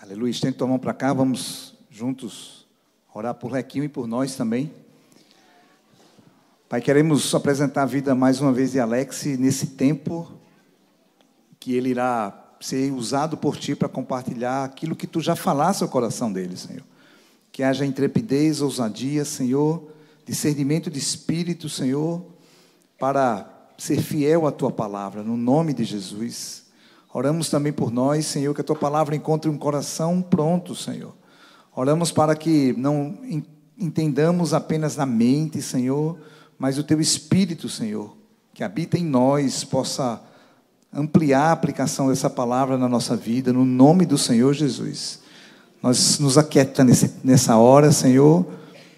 Aleluia. Estende tua mão para cá, vamos juntos orar por Lequinho e por nós também. Pai, queremos apresentar a vida mais uma vez de Alex nesse tempo que ele irá ser usado por Ti para compartilhar aquilo que Tu já falaste ao coração dele, Senhor. Que haja intrepidez, ousadia, Senhor, discernimento de espírito, Senhor, para ser fiel à Tua palavra, no nome de Jesus. Oramos também por nós, Senhor, que a Tua palavra encontre um coração pronto, Senhor. Oramos para que não entendamos apenas na mente, Senhor, mas o Teu Espírito, Senhor, que habita em nós, possa ampliar a aplicação dessa palavra na nossa vida, no nome do Senhor Jesus. Nós nos aquieta nessa hora, Senhor,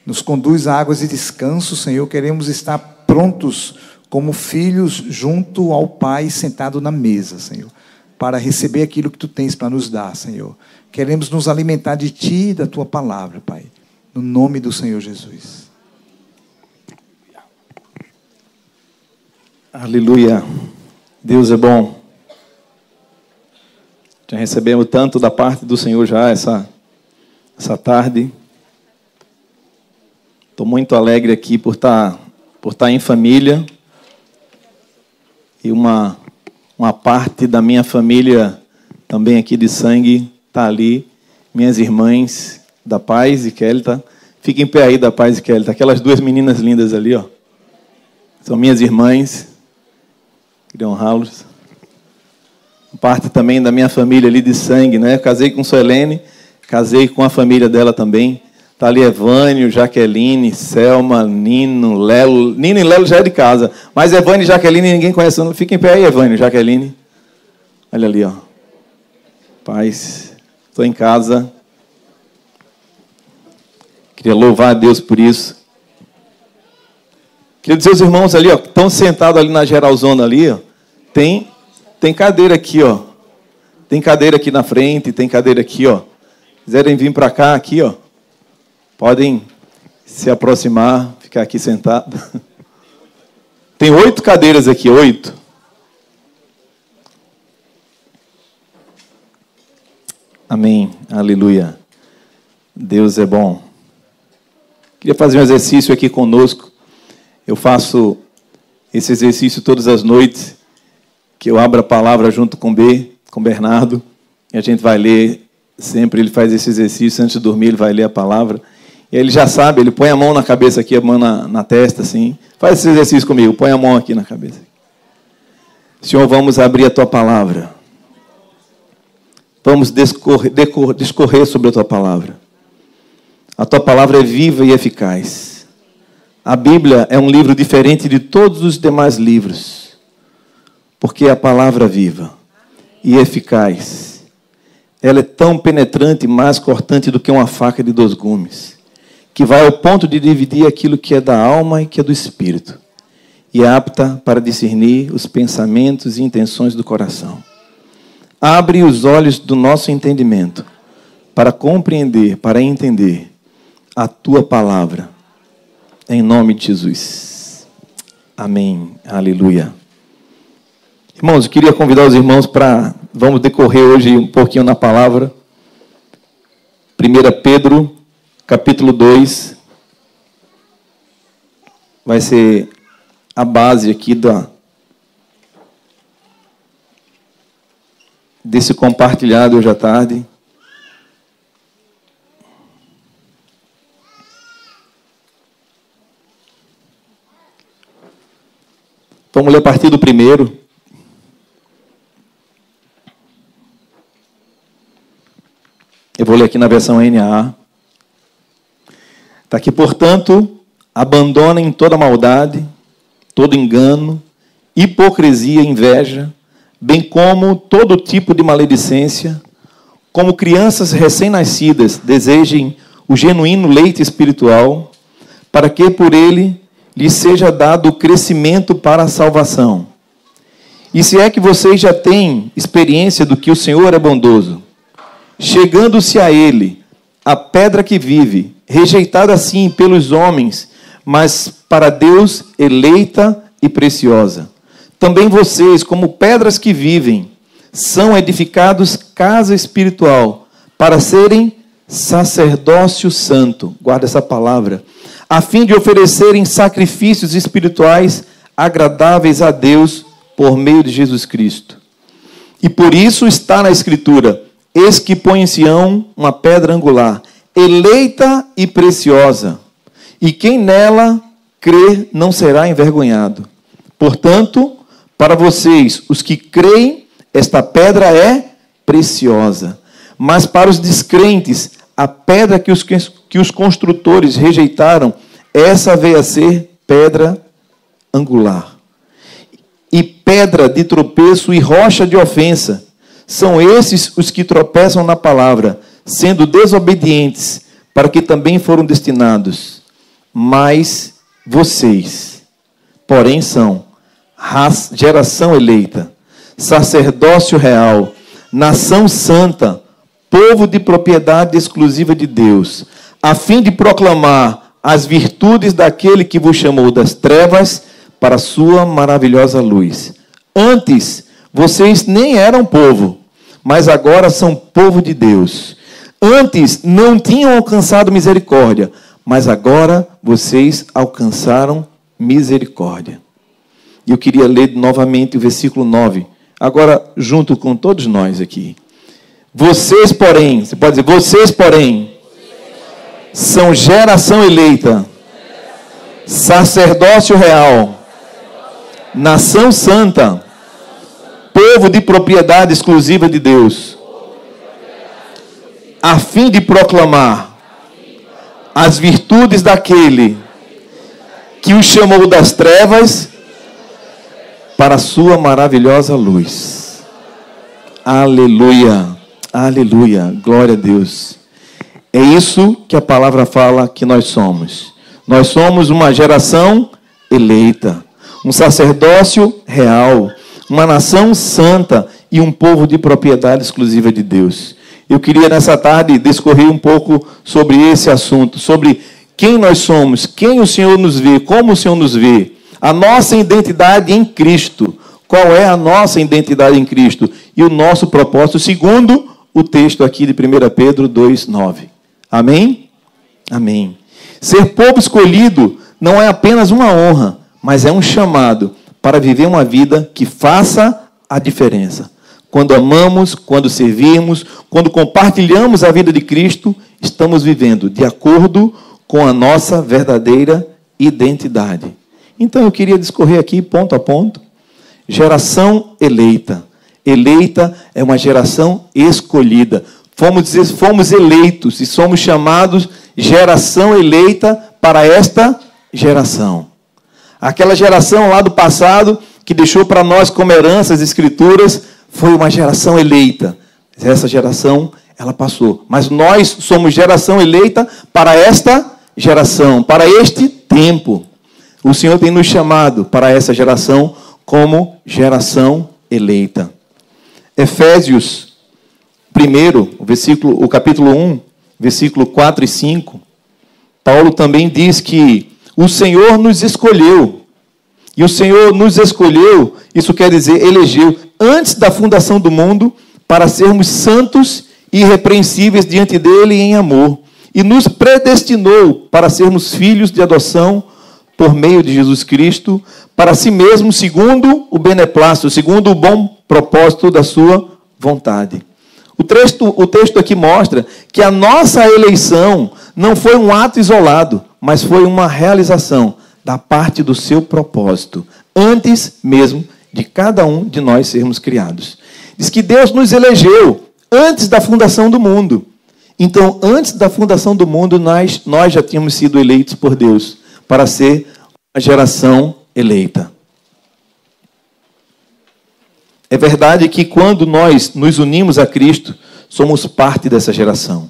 nos conduz a águas de descanso, Senhor. Queremos estar prontos como filhos junto ao Pai, sentado na mesa, Senhor, para receber aquilo que Tu tens para nos dar, Senhor. Queremos nos alimentar de Ti e da Tua palavra, Pai, no nome do Senhor Jesus. Aleluia. Deus é bom. Já recebemos tanto da parte do Senhor já essa tarde. Estou muito alegre aqui por estar em família. E uma parte da minha família também aqui de sangue está ali. Minhas irmãs da Paz e Kelita. Fiquem em pé aí da Paz e Kelita. Aquelas duas meninas lindas ali, ó. São minhas irmãs. Queria honrá-los. Parte também da minha família ali de sangue, né? Eu casei com Suelene, casei com a família dela também. Está ali Evânio, Jaqueline, Selma, Nino, Lelo. Nino e Lelo já é de casa. Mas Evânio e Jaqueline ninguém conhece. Fiquem em pé aí, Evânio e Jaqueline. Olha ali, ó. Paz. Estou em casa. Queria louvar a Deus por isso. Queria dizer aos irmãos ali, ó, que estão sentados ali na geralzona ali, ó, tem cadeira aqui, ó. Tem cadeira aqui na frente, tem cadeira aqui, ó. Quiserem vir para cá, aqui, ó. Podem se aproximar, ficar aqui sentado. Tem 8 cadeiras aqui, 8. Amém. Aleluia. Deus é bom. Queria fazer um exercício aqui conosco. Eu faço esse exercício todas as noites, que eu abro a palavra junto com Bernardo, e a gente vai ler sempre, ele faz esse exercício, antes de dormir ele vai ler a palavra, e aí ele já sabe, ele põe a mão na cabeça aqui, a mão na testa, assim, faz esse exercício comigo, põe a mão aqui na cabeça. Senhor, vamos abrir a Tua palavra, vamos discorrer sobre a Tua palavra. A Tua palavra é viva e eficaz. A Bíblia é um livro diferente de todos os demais livros, porque é a palavra viva e eficaz. Ela é tão penetrante e mais cortante do que uma faca de 2 gumes, que vai ao ponto de dividir aquilo que é da alma e que é do espírito, e é apta para discernir os pensamentos e intenções do coração. Abre os olhos do nosso entendimento para compreender, para entender a Tua palavra. Em nome de Jesus. Amém. Aleluia. Irmãos, eu queria convidar os irmãos para... Vamos decorrer hoje um pouquinho na palavra. 1 Pedro, capítulo 2. Vai ser a base aqui desse compartilhado hoje à tarde. Vamos ler a partir do 1. Eu vou ler aqui na versão NAA. Está aqui, portanto, abandonem toda maldade, todo engano, hipocrisia e inveja, bem como todo tipo de maledicência. Como crianças recém-nascidas, desejem o genuíno leite espiritual, para que por ele lhes seja dado o crescimento para a salvação. E se é que vocês já têm experiência do que o Senhor é bondoso, chegando-se a Ele, a pedra que vive, rejeitada assim pelos homens, mas para Deus eleita e preciosa. Também vocês, como pedras que vivem, são edificados casa espiritual, para serem sacerdócio santo, guarda essa palavra, a fim de oferecerem sacrifícios espirituais agradáveis a Deus por meio de Jesus Cristo. E por isso está na Escritura: eis que põe em Sião uma pedra angular, eleita e preciosa, e quem nela crer não será envergonhado. Portanto, para vocês, os que creem, esta pedra é preciosa. Mas para os descrentes, a pedra que os construtores rejeitaram, essa veio a ser pedra angular. E pedra de tropeço e rocha de ofensa. São esses os que tropeçam na palavra, sendo desobedientes, para que também foram destinados. Mas vocês, porém, são geração eleita, sacerdócio real, nação santa, povo de propriedade exclusiva de Deus, a fim de proclamar as virtudes daquele que vos chamou das trevas para a sua maravilhosa luz. Antes, vocês nem eram povo, mas agora são povo de Deus. Antes, não tinham alcançado misericórdia, mas agora vocês alcançaram misericórdia. E eu queria ler novamente o versículo 9, agora junto com todos nós aqui. Vocês, porém, você pode dizer, vocês, porém, são geração eleita, sacerdócio real, nação santa, povo de propriedade exclusiva de Deus, a fim de proclamar as virtudes daquele que os chamou das trevas para a sua maravilhosa luz. Aleluia, aleluia, glória a Deus. É isso que a palavra fala que nós somos. Nós somos uma geração eleita, um sacerdócio real, uma nação santa e um povo de propriedade exclusiva de Deus. Eu queria nessa tarde discorrer um pouco sobre esse assunto, sobre quem nós somos, quem o Senhor nos vê, como o Senhor nos vê, a nossa identidade em Cristo. Qual é a nossa identidade em Cristo? E o nosso propósito, segundo o texto aqui de 1 Pedro 2,9. Amém? Amém. Ser povo escolhido não é apenas uma honra, mas é um chamado para viver uma vida que faça a diferença. Quando amamos, quando servimos, quando compartilhamos a vida de Cristo, estamos vivendo de acordo com a nossa verdadeira identidade. Então eu queria discorrer aqui ponto a ponto. Geração eleita. Eleita é uma geração escolhida. Fomos eleitos e somos chamados geração eleita para esta geração. Aquela geração lá do passado que deixou para nós como herança as Escrituras foi uma geração eleita. Essa geração, ela passou. Mas nós somos geração eleita para esta geração, para este tempo. O Senhor tem nos chamado para essa geração como geração eleita. Efésios 1, o capítulo 1, versículo 4 e 5, Paulo também diz que o Senhor nos escolheu. E o Senhor nos escolheu, isso quer dizer, elegeu, antes da fundação do mundo, para sermos santos e irrepreensíveis diante dele em amor. E nos predestinou para sermos filhos de adoção por meio de Jesus Cristo, para si mesmo, segundo o beneplácito, segundo o bom propósito da sua vontade. O texto aqui mostra que a nossa eleição não foi um ato isolado, mas foi uma realização da parte do seu propósito, antes mesmo de cada um de nós sermos criados. Diz que Deus nos elegeu antes da fundação do mundo. Então, antes da fundação do mundo, nós já tínhamos sido eleitos por Deus para ser uma geração eleita. É verdade que quando nós nos unimos a Cristo, somos parte dessa geração.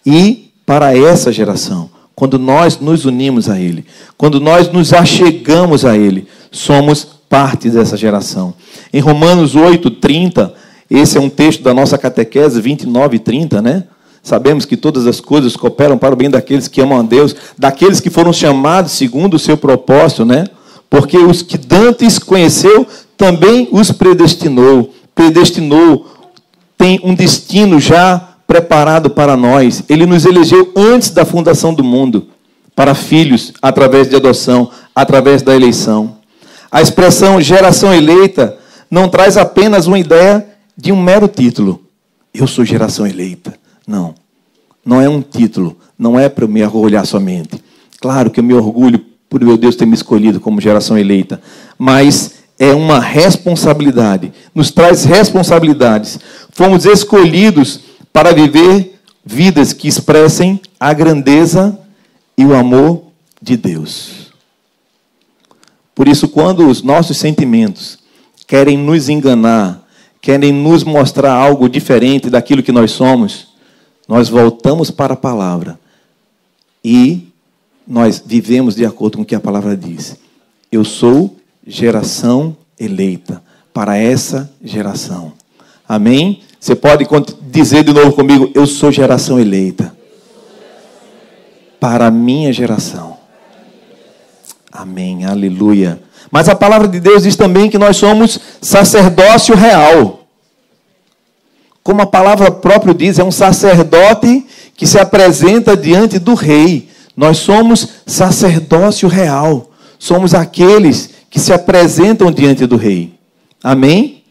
E para essa geração, quando nós nos unimos a Ele, quando nós nos achegamos a Ele, somos parte dessa geração. Em Romanos 8:30, esse é um texto da nossa catequese 29 e 30, né? Sabemos que todas as coisas cooperam para o bem daqueles que amam a Deus, daqueles que foram chamados segundo o seu propósito, né? Porque os que dantes conheceu, também os predestinou. Predestinou, tem um destino já preparado para nós. Ele nos elegeu antes da fundação do mundo, para filhos, através de adoção, através da eleição. A expressão geração eleita não traz apenas uma ideia de um mero título. Eu sou geração eleita. Não. Não é um título. Não é para eu me orgulhar somente. Claro que eu me orgulho por meu Deus ter me escolhido como geração eleita. Mas é uma responsabilidade. Nos traz responsabilidades. Fomos escolhidos para viver vidas que expressem a grandeza e o amor de Deus. Por isso, quando os nossos sentimentos querem nos enganar, querem nos mostrar algo diferente daquilo que nós somos, nós voltamos para a palavra e nós vivemos de acordo com o que a palavra diz. Eu sou geração eleita para essa geração. Amém? Você pode dizer de novo comigo, eu sou geração eleita para a minha geração. Amém, aleluia. Mas a palavra de Deus diz também que nós somos sacerdócio real. Como a palavra própria diz, é um sacerdote que se apresenta diante do rei. Nós somos sacerdócio real. Somos aqueles que se apresentam diante do rei. Amém?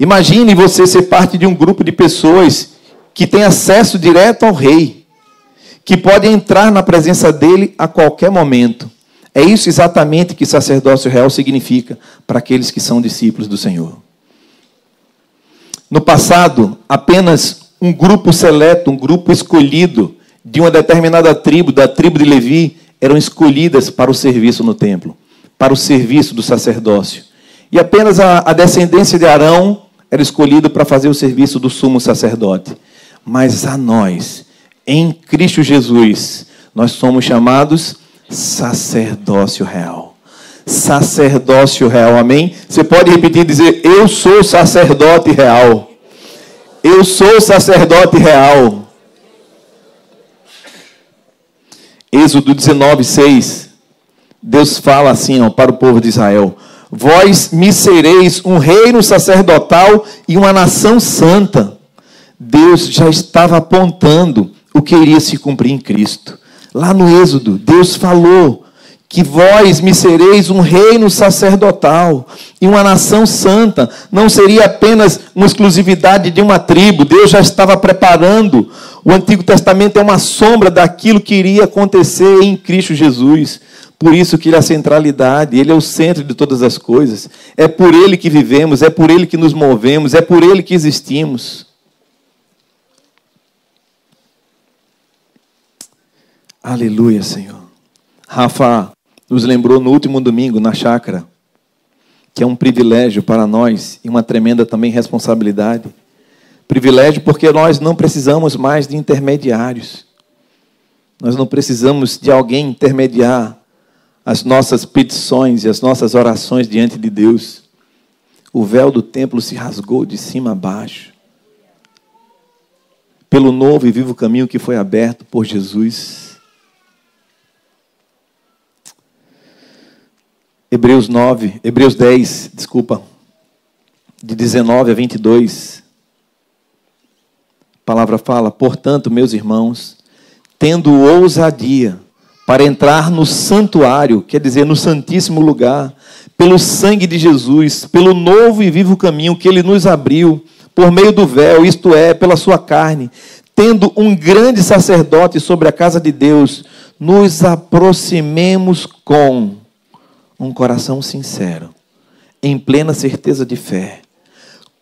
Imagine você ser parte de um grupo de pessoas que tem acesso direto ao rei, que pode entrar na presença dele a qualquer momento. É isso exatamente que sacerdócio real significa para aqueles que são discípulos do Senhor. No passado, apenas um grupo seleto, um grupo escolhido de uma determinada tribo, da tribo de Levi, eram escolhidas para o serviço no templo, para o serviço do sacerdócio. E apenas a descendência de Arão era escolhida para fazer o serviço do sumo sacerdote. Mas a nós, em Cristo Jesus, nós somos chamados sacerdócio real. Sacerdócio real, amém? Você pode repetir e dizer, eu sou sacerdote real. Eu sou sacerdote real. Êxodo 19:6. Deus fala assim, para o povo de Israel: vós me sereis um reino sacerdotal e uma nação santa. Deus já estava apontando o que iria se cumprir em Cristo. Lá no Êxodo, Deus falou que vós me sereis um reino sacerdotal e uma nação santa. Não seria apenas uma exclusividade de uma tribo. Deus já estava preparando. O Antigo Testamento é uma sombra daquilo que iria acontecer em Cristo Jesus. Por isso que Ele é a centralidade, Ele é o centro de todas as coisas. É por Ele que vivemos, é por Ele que nos movemos, é por Ele que existimos. Aleluia, Senhor. Rafa nos lembrou no último domingo, na chácara, que é um privilégio para nós e uma tremenda também responsabilidade. Privilégio porque nós não precisamos mais de intermediários. Nós não precisamos de alguém intermediar as nossas petições e as nossas orações diante de Deus. O véu do templo se rasgou de cima a baixo, pelo novo e vivo caminho que foi aberto por Jesus. Hebreus 10, de 19 a 22. A palavra fala: portanto, meus irmãos, tendo ousadia para entrar no santuário, quer dizer, no santíssimo lugar, pelo sangue de Jesus, pelo novo e vivo caminho que Ele nos abriu, por meio do véu, isto é, pela sua carne, tendo um grande sacerdote sobre a casa de Deus, nos aproximemos com um coração sincero, em plena certeza de fé,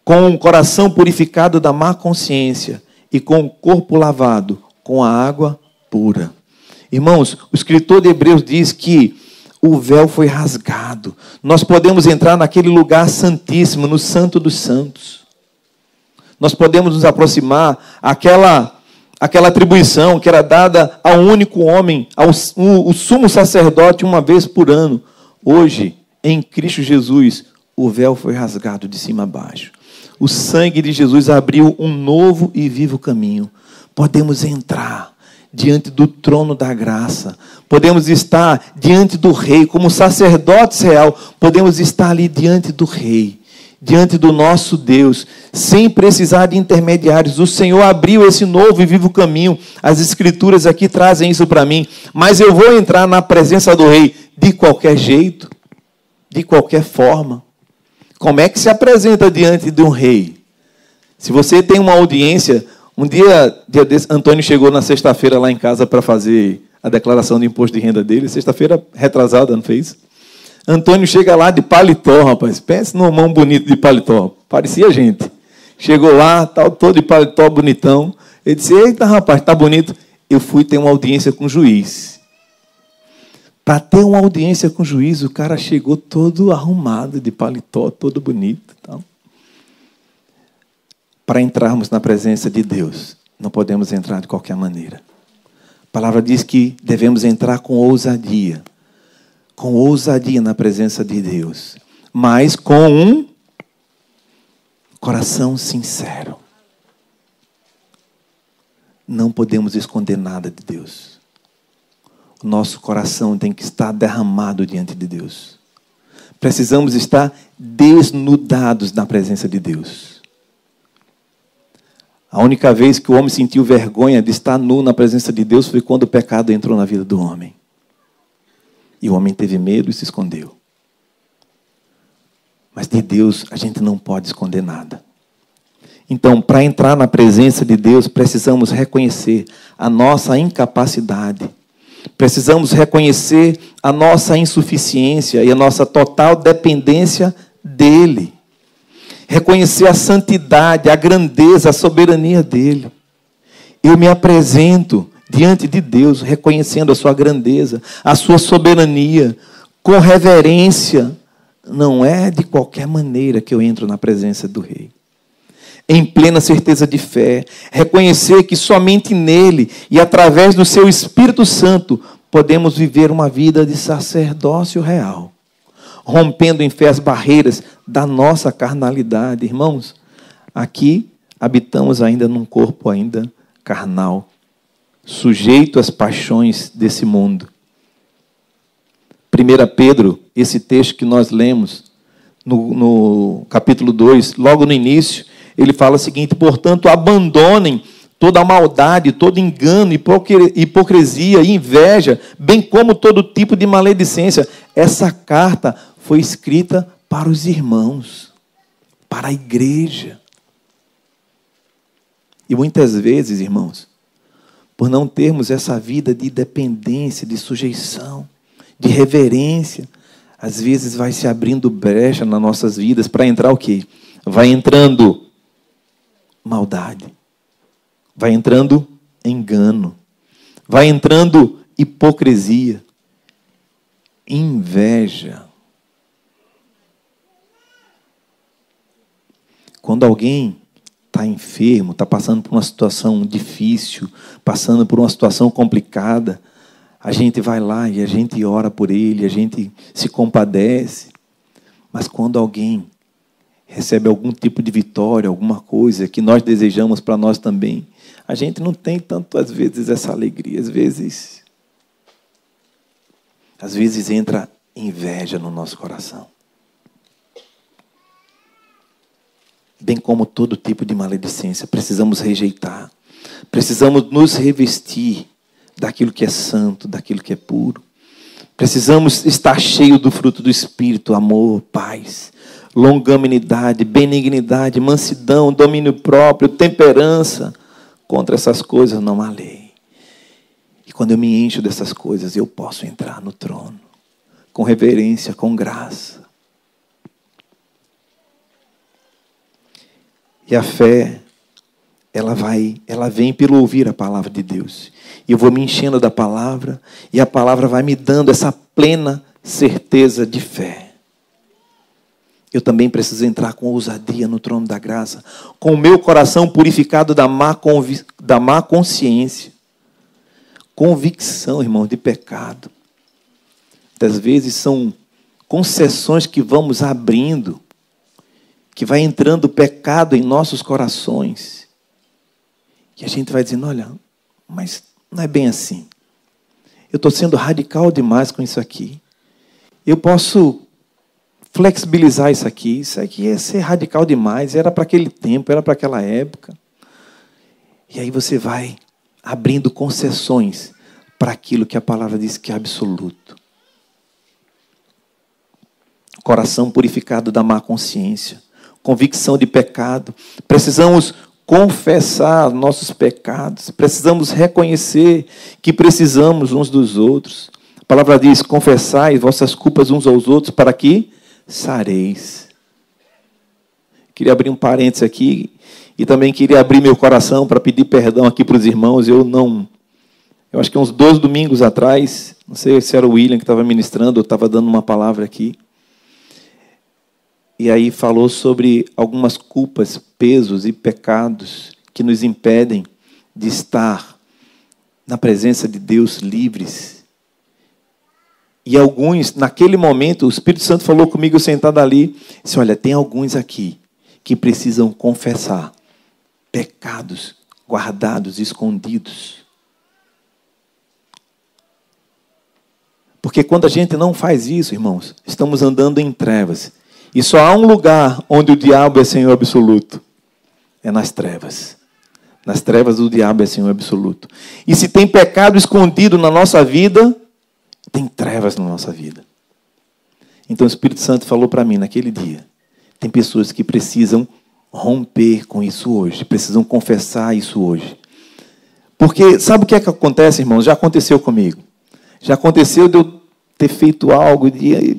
com um coração purificado da má consciência e com o corpo lavado com a água pura. Irmãos, o escritor de Hebreus diz que o véu foi rasgado. Nós podemos entrar naquele lugar santíssimo, no Santo dos Santos. Nós podemos nos aproximar aquela atribuição que era dada a um único homem, o sumo sacerdote, uma vez por ano. Hoje, em Cristo Jesus, o véu foi rasgado de cima a baixo. O sangue de Jesus abriu um novo e vivo caminho. Podemos entrar diante do trono da graça. Podemos estar diante do rei, como sacerdotes real. Podemos estar ali diante do rei, diante do nosso Deus, sem precisar de intermediários. O Senhor abriu esse novo e vivo caminho. As Escrituras aqui trazem isso para mim. Mas eu vou entrar na presença do Rei de qualquer jeito, de qualquer forma. Como é que se apresenta diante de um rei? Se você tem uma audiência, um dia desse, Antônio chegou na sexta-feira lá em casa para fazer a declaração de imposto de renda dele. Sexta-feira retrasada, não fez? Antônio chega lá de paletó, rapaz. Pensa num mão bonito de paletó. Parecia gente. Chegou lá, tal, todo de paletó, bonitão. Ele disse, eita, rapaz, tá bonito. Eu fui ter uma audiência com o juiz. Para ter uma audiência com o juiz, o cara chegou todo arrumado, de paletó, todo bonito. Tal. Para entrarmos na presença de Deus, não podemos entrar de qualquer maneira. A palavra diz que devemos entrar com ousadia na presença de Deus, mas com um coração sincero. Não podemos esconder nada de Deus. O nosso coração tem que estar derramado diante de Deus. Precisamos estar desnudados na presença de Deus. A única vez que o homem sentiu vergonha de estar nu na presença de Deus foi quando o pecado entrou na vida do homem. E o homem teve medo e se escondeu. Mas de Deus a gente não pode esconder nada. Então, para entrar na presença de Deus, precisamos reconhecer a nossa incapacidade. Precisamos reconhecer a nossa insuficiência e a nossa total dependência dEle. Reconhecer a santidade, a grandeza, a soberania dEle. Eu me apresento diante de Deus, reconhecendo a sua grandeza, a sua soberania, com reverência. Não é de qualquer maneira que eu entro na presença do Rei. Em plena certeza de fé, reconhecer que somente nele e através do seu Espírito Santo podemos viver uma vida de sacerdócio real, rompendo em fé as barreiras da nossa carnalidade. Irmãos, aqui habitamos ainda num corpo ainda carnal, sujeito às paixões desse mundo. 1 Pedro, esse texto que nós lemos, no capítulo 2, logo no início, ele fala o seguinte: portanto, abandonem toda a maldade, todo engano, hipocrisia e inveja, bem como todo tipo de maledicência. Essa carta foi escrita para os irmãos, para a igreja. E muitas vezes, irmãos, por não termos essa vida de dependência, de sujeição, de reverência, às vezes vai se abrindo brecha nas nossas vidas para entrar o quê? Vai entrando maldade, vai entrando engano, vai entrando hipocrisia, inveja. Quando alguém está enfermo, está passando por uma situação difícil, passando por uma situação complicada, a gente vai lá e a gente ora por ele, a gente se compadece. Mas quando alguém recebe algum tipo de vitória, alguma coisa que nós desejamos para nós também, a gente não tem tanto, às vezes, essa alegria. Às vezes entra inveja no nosso coração. Bem como todo tipo de maledicência, precisamos rejeitar. Precisamos nos revestir daquilo que é santo, daquilo que é puro. Precisamos estar cheios do fruto do Espírito: amor, paz, longanimidade, benignidade, mansidão, domínio próprio, temperança. Contra essas coisas não há lei. E quando eu me encho dessas coisas, eu posso entrar no trono, com reverência, com graça. E a fé, ela vem pelo ouvir a palavra de Deus. E eu vou me enchendo da palavra, e a palavra vai me dando essa plena certeza de fé. Eu também preciso entrar com ousadia no trono da graça, com o meu coração purificado da má consciência. Convicção, irmão, de pecado. Muitas vezes são concessões que vamos abrindo, que vai entrando pecado em nossos corações. E a gente vai dizendo: olha, mas não é bem assim. Eu estou sendo radical demais com isso aqui. Eu posso flexibilizar isso aqui ia ser radical demais, era para aquele tempo, era para aquela época. E aí você vai abrindo concessões para aquilo que a palavra diz que é absoluto. Coração purificado da má consciência, convicção de pecado. Precisamos confessar nossos pecados, precisamos reconhecer que precisamos uns dos outros. A palavra diz: confessai vossas culpas uns aos outros para que sareis. Queria abrir um parênteses aqui e também queria abrir meu coração para pedir perdão aqui para os irmãos. Eu acho que uns 2 domingos atrás, não sei se era o William que estava ministrando, eu estava dando uma palavra aqui. E aí falou sobre algumas culpas, pesos e pecados que nos impedem de estar na presença de Deus livres. E alguns, naquele momento, o Espírito Santo falou comigo sentado ali, disse: olha, tem alguns aqui que precisam confessar pecados guardados, escondidos. Porque quando a gente não faz isso, irmãos, estamos andando em trevas. E só há um lugar onde o diabo é Senhor absoluto. É nas trevas. Nas trevas o diabo é Senhor absoluto. E se tem pecado escondido na nossa vida, tem trevas na nossa vida. Então o Espírito Santo falou para mim naquele dia: tem pessoas que precisam romper com isso hoje. Precisam confessar isso hoje. Porque sabe o que é que acontece, irmãos? Já aconteceu comigo. Já aconteceu de eu ter feito algo, de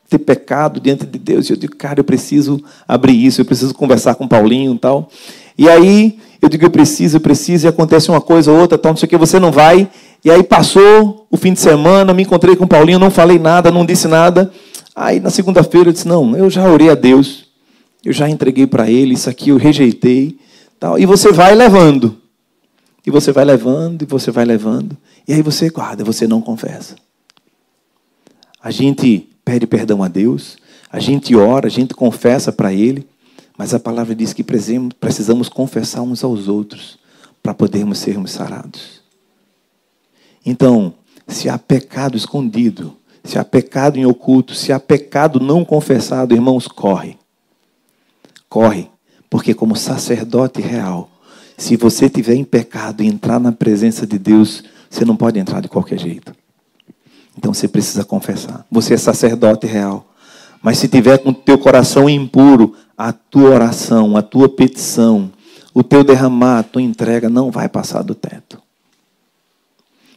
ter pecado diante de Deus. E eu digo: cara, eu preciso abrir isso, eu preciso conversar com o Paulinho e tal. E aí eu digo: eu preciso, e acontece uma coisa ou outra, tal, não sei o que, você não vai. E aí passou o fim de semana, me encontrei com o Paulinho, não falei nada, não disse nada. Aí na segunda-feira eu disse: não, eu já orei a Deus, eu já entreguei para Ele, isso aqui eu rejeitei. Tal. E você vai levando. E você vai levando, e você vai levando. E aí você guarda, você não confessa. A gente pede perdão a Deus, a gente ora, a gente confessa para Ele, mas a palavra diz que precisamos confessar uns aos outros para podermos sermos sarados. Então, se há pecado escondido, se há pecado em oculto, se há pecado não confessado, irmãos, corre. Corre, porque como sacerdote real, se você estiver em pecado e entrar na presença de Deus, você não pode entrar de qualquer jeito. Então você precisa confessar. Você é sacerdote real. Mas se tiver com o teu coração impuro, a tua oração, a tua petição, o teu derramar, a tua entrega não vai passar do teto.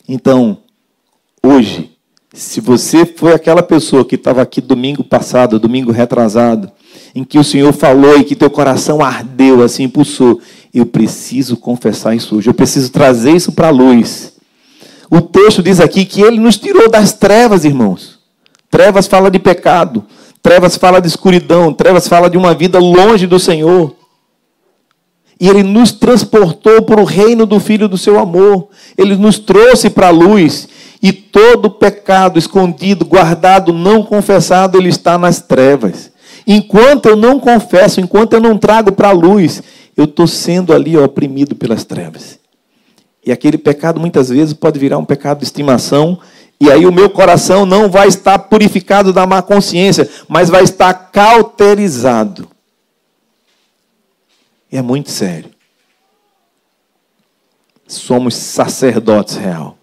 Então, hoje, se você foi aquela pessoa que estava aqui domingo passado, domingo retrasado, em que o Senhor falou e que teu coração ardeu, assim, impulsou, eu preciso confessar isso hoje, eu preciso trazer isso para a luz. O texto diz aqui que Ele nos tirou das trevas, irmãos. Trevas fala de pecado, trevas fala de escuridão, trevas fala de uma vida longe do Senhor. E Ele nos transportou para o reino do Filho do seu amor. Ele nos trouxe para a luz. E todo pecado escondido, guardado, não confessado, ele está nas trevas. Enquanto eu não confesso, enquanto eu não trago para a luz, eu estou sendo ali oprimido pelas trevas. E aquele pecado muitas vezes pode virar um pecado de estimação, e aí o meu coração não vai estar purificado da má consciência, mas vai estar cauterizado. E é muito sério. Somos sacerdotes real.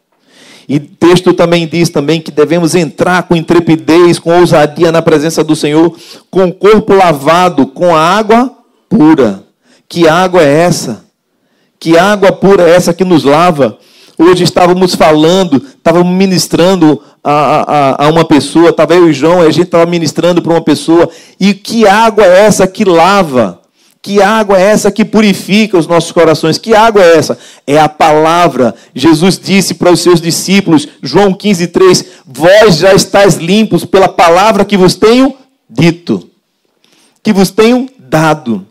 E o texto também diz também que devemos entrar com intrepidez, com ousadia na presença do Senhor, com o corpo lavado, com a água pura. Que água é essa? Que água pura é essa que nos lava? Hoje estávamos falando, estávamos ministrando a uma pessoa, estava eu e João, a gente estava ministrando para uma pessoa, e que água é essa que lava? Que água é essa que purifica os nossos corações? Que água é essa? É a palavra. Jesus disse para os seus discípulos, João 15:3, vós já estáis limpos pela palavra que vos tenho dito, que vos tenho dado.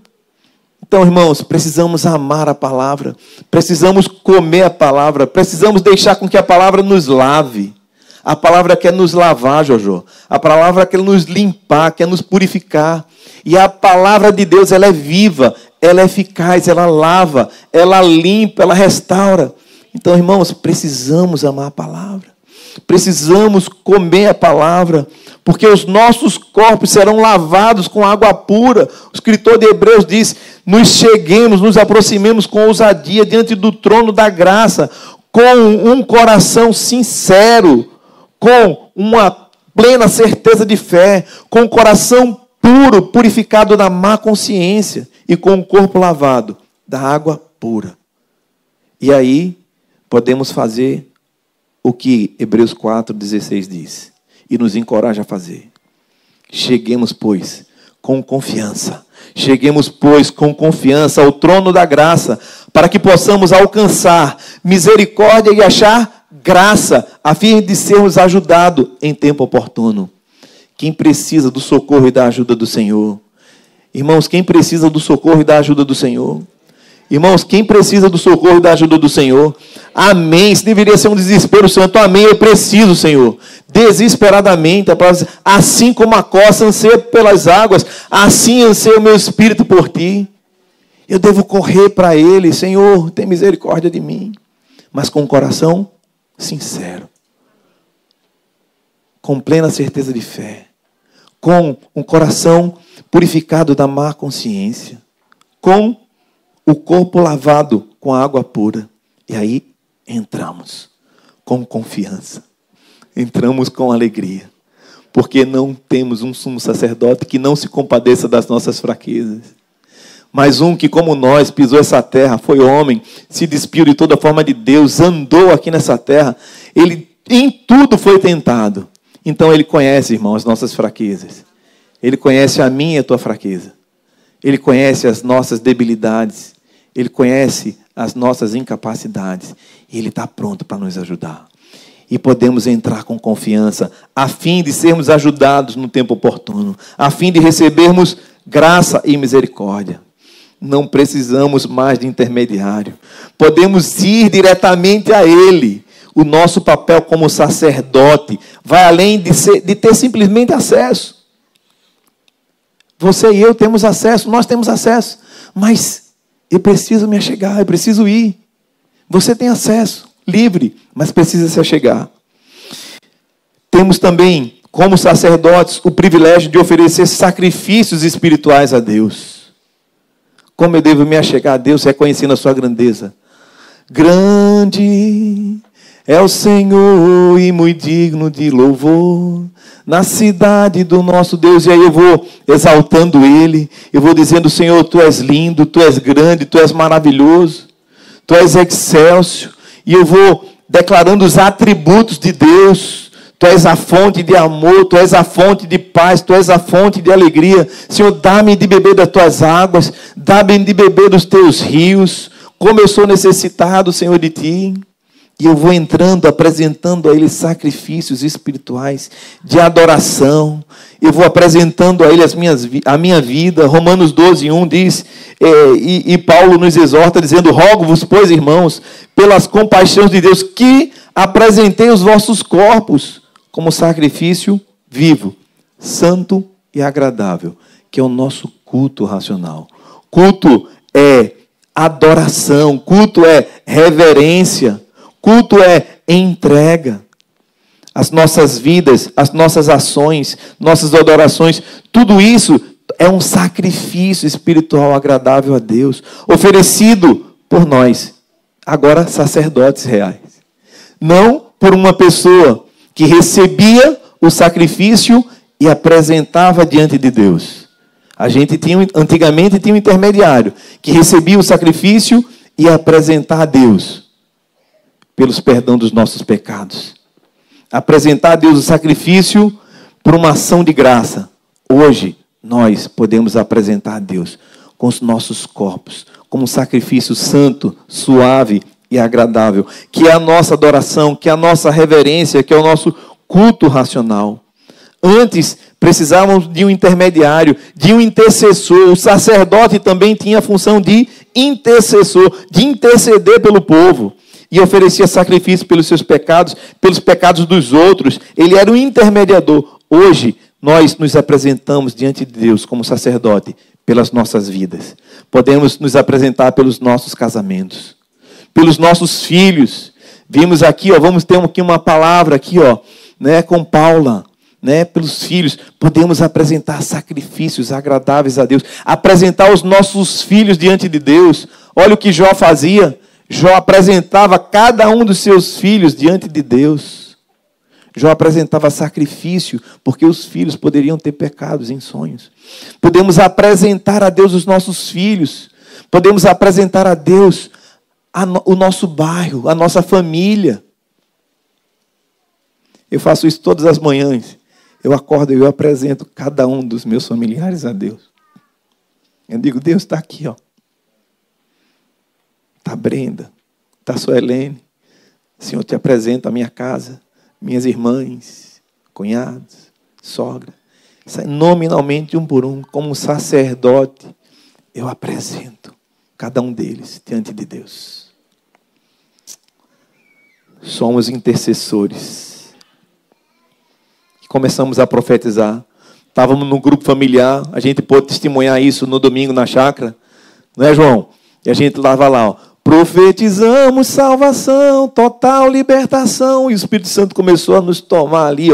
Então, irmãos, precisamos amar a palavra, precisamos comer a palavra, precisamos deixar com que a palavra nos lave. A palavra quer nos lavar, Jojo. A palavra quer nos limpar, quer nos purificar. E a palavra de Deus, ela é viva, ela é eficaz, ela lava, ela limpa, ela restaura. Então, irmãos, precisamos amar a palavra. precisamos comer a palavra, porque os nossos corpos serão lavados com água pura. O escritor de Hebreus diz: nos cheguemos, nos aproximemos com ousadia diante do trono da graça, com um coração sincero, com uma plena certeza de fé, com um coração puro, purificado da má consciência, e com o corpo lavado da água pura. E aí podemos fazer o que Hebreus 4,16 diz, e nos encoraja a fazer. Cheguemos, pois, com confiança. Cheguemos, pois, com confiança ao trono da graça, para que possamos alcançar misericórdia e achar graça, a fim de sermos ajudados em tempo oportuno. Quem precisa do socorro e da ajuda do Senhor? Irmãos, quem precisa do socorro e da ajuda do Senhor? Irmãos, quem precisa do socorro e da ajuda do Senhor? Amém. Isso deveria ser um desespero santo. Amém. Eu preciso, Senhor. Desesperadamente. Assim como a costa anseia pelas águas, assim anseia o meu espírito por ti. Eu devo correr para Ele. Senhor, tem misericórdia de mim. Mas com um coração sincero. Com plena certeza de fé. Com um coração purificado da má consciência. Com o corpo lavado com água pura. E aí entramos com confiança. Entramos com alegria. Porque não temos um sumo sacerdote que não se compadeça das nossas fraquezas. Mas um que, como nós, pisou essa terra, foi homem, se despiu de toda forma de Deus, andou aqui nessa terra. Ele em tudo foi tentado. Então ele conhece, irmão, as nossas fraquezas. Ele conhece a minha e a tua fraqueza. Ele conhece as nossas debilidades. Ele conhece as nossas incapacidades. E Ele está pronto para nos ajudar. E podemos entrar com confiança, a fim de sermos ajudados no tempo oportuno, a fim de recebermos graça e misericórdia. Não precisamos mais de intermediário. Podemos ir diretamente a Ele. O nosso papel como sacerdote vai além de ter simplesmente acesso. Você e eu temos acesso, nós temos acesso, mas eu preciso me achegar, eu preciso ir. Você tem acesso, livre, mas precisa se achegar. Temos também, como sacerdotes, o privilégio de oferecer sacrifícios espirituais a Deus. Como eu devo me achegar a Deus, reconhecendo a sua grandeza? Grande é o Senhor e muito digno de louvor na cidade do nosso Deus. E aí eu vou exaltando Ele, eu vou dizendo: Senhor, Tu és lindo, Tu és grande, Tu és maravilhoso, Tu és excelso. E eu vou declarando os atributos de Deus. Tu és a fonte de amor, Tu és a fonte de paz, Tu és a fonte de alegria. Senhor, dá-me de beber das Tuas águas, dá-me de beber dos Teus rios. Como eu sou necessitado, Senhor, de Ti. E eu vou entrando, apresentando a Ele sacrifícios espirituais de adoração. Eu vou apresentando a Ele a minha vida. Romanos 12:1 diz, e Paulo nos exorta dizendo: rogo-vos, pois, irmãos, pelas compaixões de Deus, que apresentei os vossos corpos como sacrifício vivo, santo e agradável, que é o nosso culto racional. Culto é adoração, culto é reverência. Culto é entrega. As nossas vidas, as nossas ações, nossas adorações, tudo isso é um sacrifício espiritual agradável a Deus, oferecido por nós, agora sacerdotes reais. Não por uma pessoa que recebia o sacrifício e apresentava diante de Deus. Antigamente tinha um intermediário que recebia o sacrifício e apresentava a Deus pelos perdão dos nossos pecados. Apresentar a Deus o sacrifício por uma ação de graça. Hoje, nós podemos apresentar a Deus com os nossos corpos, como um sacrifício santo, suave e agradável, que é a nossa adoração, que é a nossa reverência, que é o nosso culto racional. Antes, precisávamos de um intermediário, de um intercessor. O sacerdote também tinha a função de intercessor, de interceder pelo povo. E oferecia sacrifício pelos seus pecados, pelos pecados dos outros. Ele era um intermediador. Hoje, nós nos apresentamos diante de Deus como sacerdote pelas nossas vidas. Podemos nos apresentar pelos nossos casamentos, pelos nossos filhos. Vimos aqui, vamos ter aqui uma palavra aqui, né, com Paula, né, pelos filhos. Podemos apresentar sacrifícios agradáveis a Deus, apresentar os nossos filhos diante de Deus. Olha o que Jó fazia. Jó apresentava cada um dos seus filhos diante de Deus. Jó apresentava sacrifício, porque os filhos poderiam ter pecados em sonhos. Podemos apresentar a Deus os nossos filhos. Podemos apresentar a Deus o nosso bairro, a nossa família. Eu faço isso todas as manhãs. Eu acordo e eu apresento cada um dos meus familiares a Deus. Eu digo, Deus está aqui, Está Brenda, está a Suelene. Senhor, te apresento a minha casa, minhas irmãs, cunhados, sogra. Nominalmente, um por um, como um sacerdote, eu apresento cada um deles diante de Deus. Somos intercessores. Começamos a profetizar. Estávamos num grupo familiar, a gente pôde testemunhar isso no domingo na chácara. Não é, João? E a gente estava lá, profetizamos salvação, total libertação. E o Espírito Santo começou a nos tomar ali,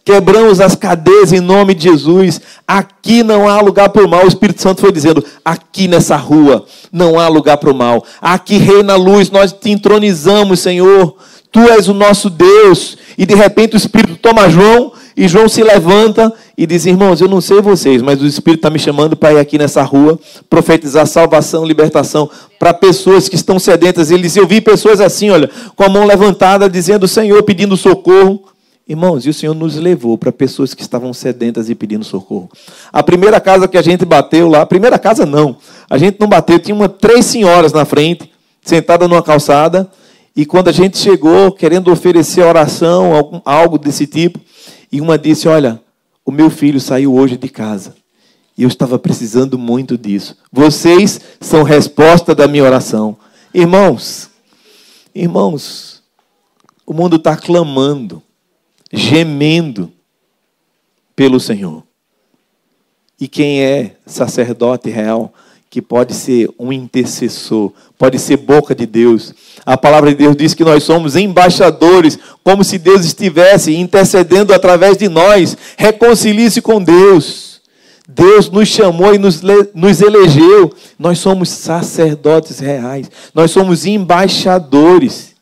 Quebramos as cadeias em nome de Jesus. Aqui não há lugar para o mal. O Espírito Santo foi dizendo, aqui nessa rua não há lugar para o mal. Aqui reina a luz, nós te entronizamos, Senhor. Tu és o nosso Deus. E de repente o Espírito toma João, e João se levanta e diz, irmãos, eu não sei vocês, mas o Espírito está me chamando para ir aqui nessa rua, profetizar salvação, libertação, para pessoas que estão sedentas. Ele diz, eu vi pessoas assim, com a mão levantada, dizendo, Senhor, pedindo socorro. Irmãos, e o Senhor nos levou para pessoas que estavam sedentas e pedindo socorro. A primeira casa que a gente bateu lá, a primeira casa não, a gente não bateu, tinha 3 senhoras na frente, sentadas numa calçada, e quando a gente chegou, querendo oferecer oração, algo desse tipo, e uma disse, olha, o meu filho saiu hoje de casa. E eu estava precisando muito disso. Vocês são resposta da minha oração. Irmãos, o mundo está clamando, gemendo pelo Senhor. E quem é sacerdote real, que pode ser um intercessor, pode ser boca de Deus. A palavra de Deus diz que nós somos embaixadores, como se Deus estivesse intercedendo através de nós. Reconcilie-se com Deus. Deus nos chamou e nos elegeu. Nós somos sacerdotes reais. Nós somos embaixadores.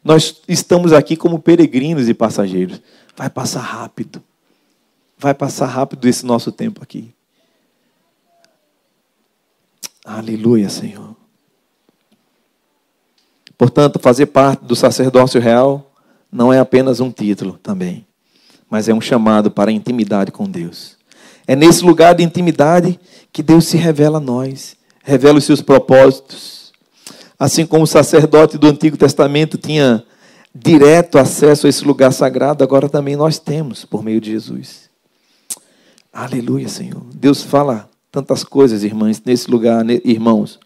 Nós estamos aqui como peregrinos e passageiros. Vai passar rápido. Vai passar rápido esse nosso tempo aqui. Aleluia, Senhor. Portanto, fazer parte do sacerdócio real não é apenas um título também, mas é um chamado para a intimidade com Deus. É nesse lugar de intimidade que Deus se revela a nós, revela os seus propósitos. Assim como o sacerdote do Antigo Testamento tinha direto acesso a esse lugar sagrado, agora também nós temos, por meio de Jesus. Aleluia, Senhor. Deus fala tantas coisas, irmãs, nesse lugar, irmãos,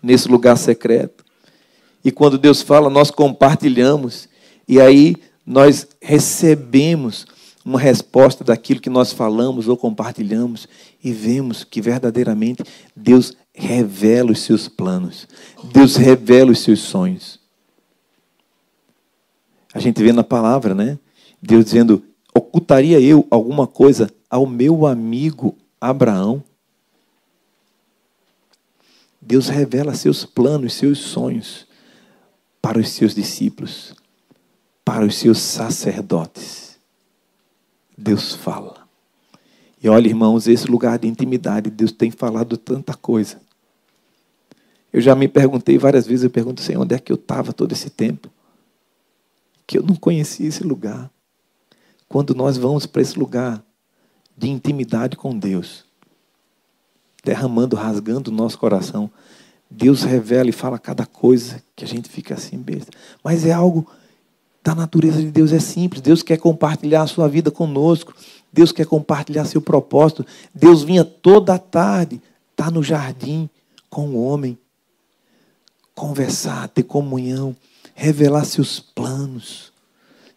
nesse lugar secreto. E quando Deus fala, nós compartilhamos. E aí nós recebemos uma resposta daquilo que nós falamos ou compartilhamos. E vemos que verdadeiramente Deus revela os seus planos. Deus revela os seus sonhos. A gente vê na palavra, né? Deus dizendo, ocultaria eu alguma coisa ao meu amigo Abraão? Deus revela seus planos, seus sonhos para os seus discípulos, para os seus sacerdotes. Deus fala. E olha, irmãos, esse lugar de intimidade, Deus tem falado tanta coisa. Eu já me perguntei várias vezes, eu pergunto, Senhor, onde é que eu estava todo esse tempo? Que eu não conhecia esse lugar. Quando nós vamos para esse lugar de intimidade com Deus, derramando, rasgando o nosso coração, Deus revela e fala cada coisa que a gente fica assim besta. Mas é algo da natureza de Deus, é simples. Deus quer compartilhar a sua vida conosco. Deus quer compartilhar seu propósito. Deus vinha toda a tarde, está no jardim com o homem, conversar, ter comunhão, revelar seus planos,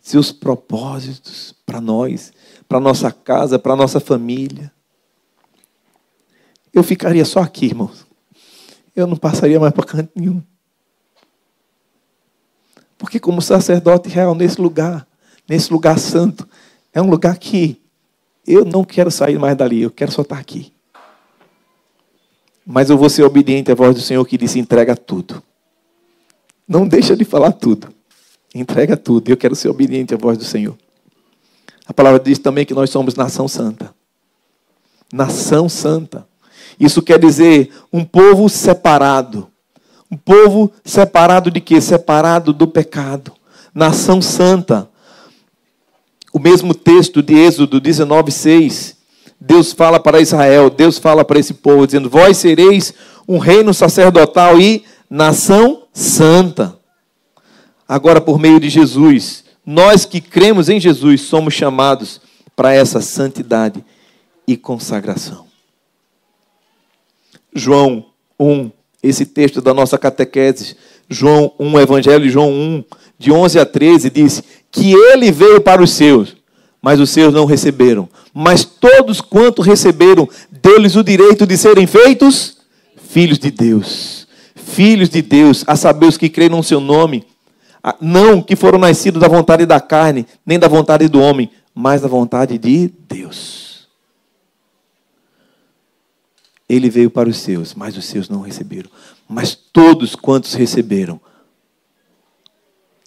seus propósitos para nós, para nossa casa, para nossa família. Eu ficaria só aqui, irmãos. Eu não passaria mais para canto nenhum. Porque como sacerdote real nesse lugar santo, é um lugar que eu não quero sair mais dali, eu quero só estar aqui. Mas eu vou ser obediente à voz do Senhor que disse, entrega tudo. Não deixa de falar tudo. Entrega tudo. Eu quero ser obediente à voz do Senhor. A palavra diz também que nós somos nação santa. Nação santa. Isso quer dizer um povo separado. Um povo separado de quê? Separado do pecado. Nação santa. O mesmo texto de Êxodo 19:6. Deus fala para Israel, Deus fala para esse povo, dizendo, vós sereis um reino sacerdotal e nação santa. Agora, por meio de Jesus, nós que cremos em Jesus, somos chamados para essa santidade e consagração. João 1, esse texto da nossa catequese, João 1, Evangelho de João 1, de 11 a 13, diz que ele veio para os seus, mas os seus não receberam. Mas todos quanto receberam, deu-lhes o direito de serem feitos filhos de Deus. Filhos de Deus, a saber os que creem no seu nome, não que foram nascidos da vontade da carne, nem da vontade do homem, mas da vontade de Deus. Ele veio para os seus, mas os seus não receberam. Mas todos quantos receberam,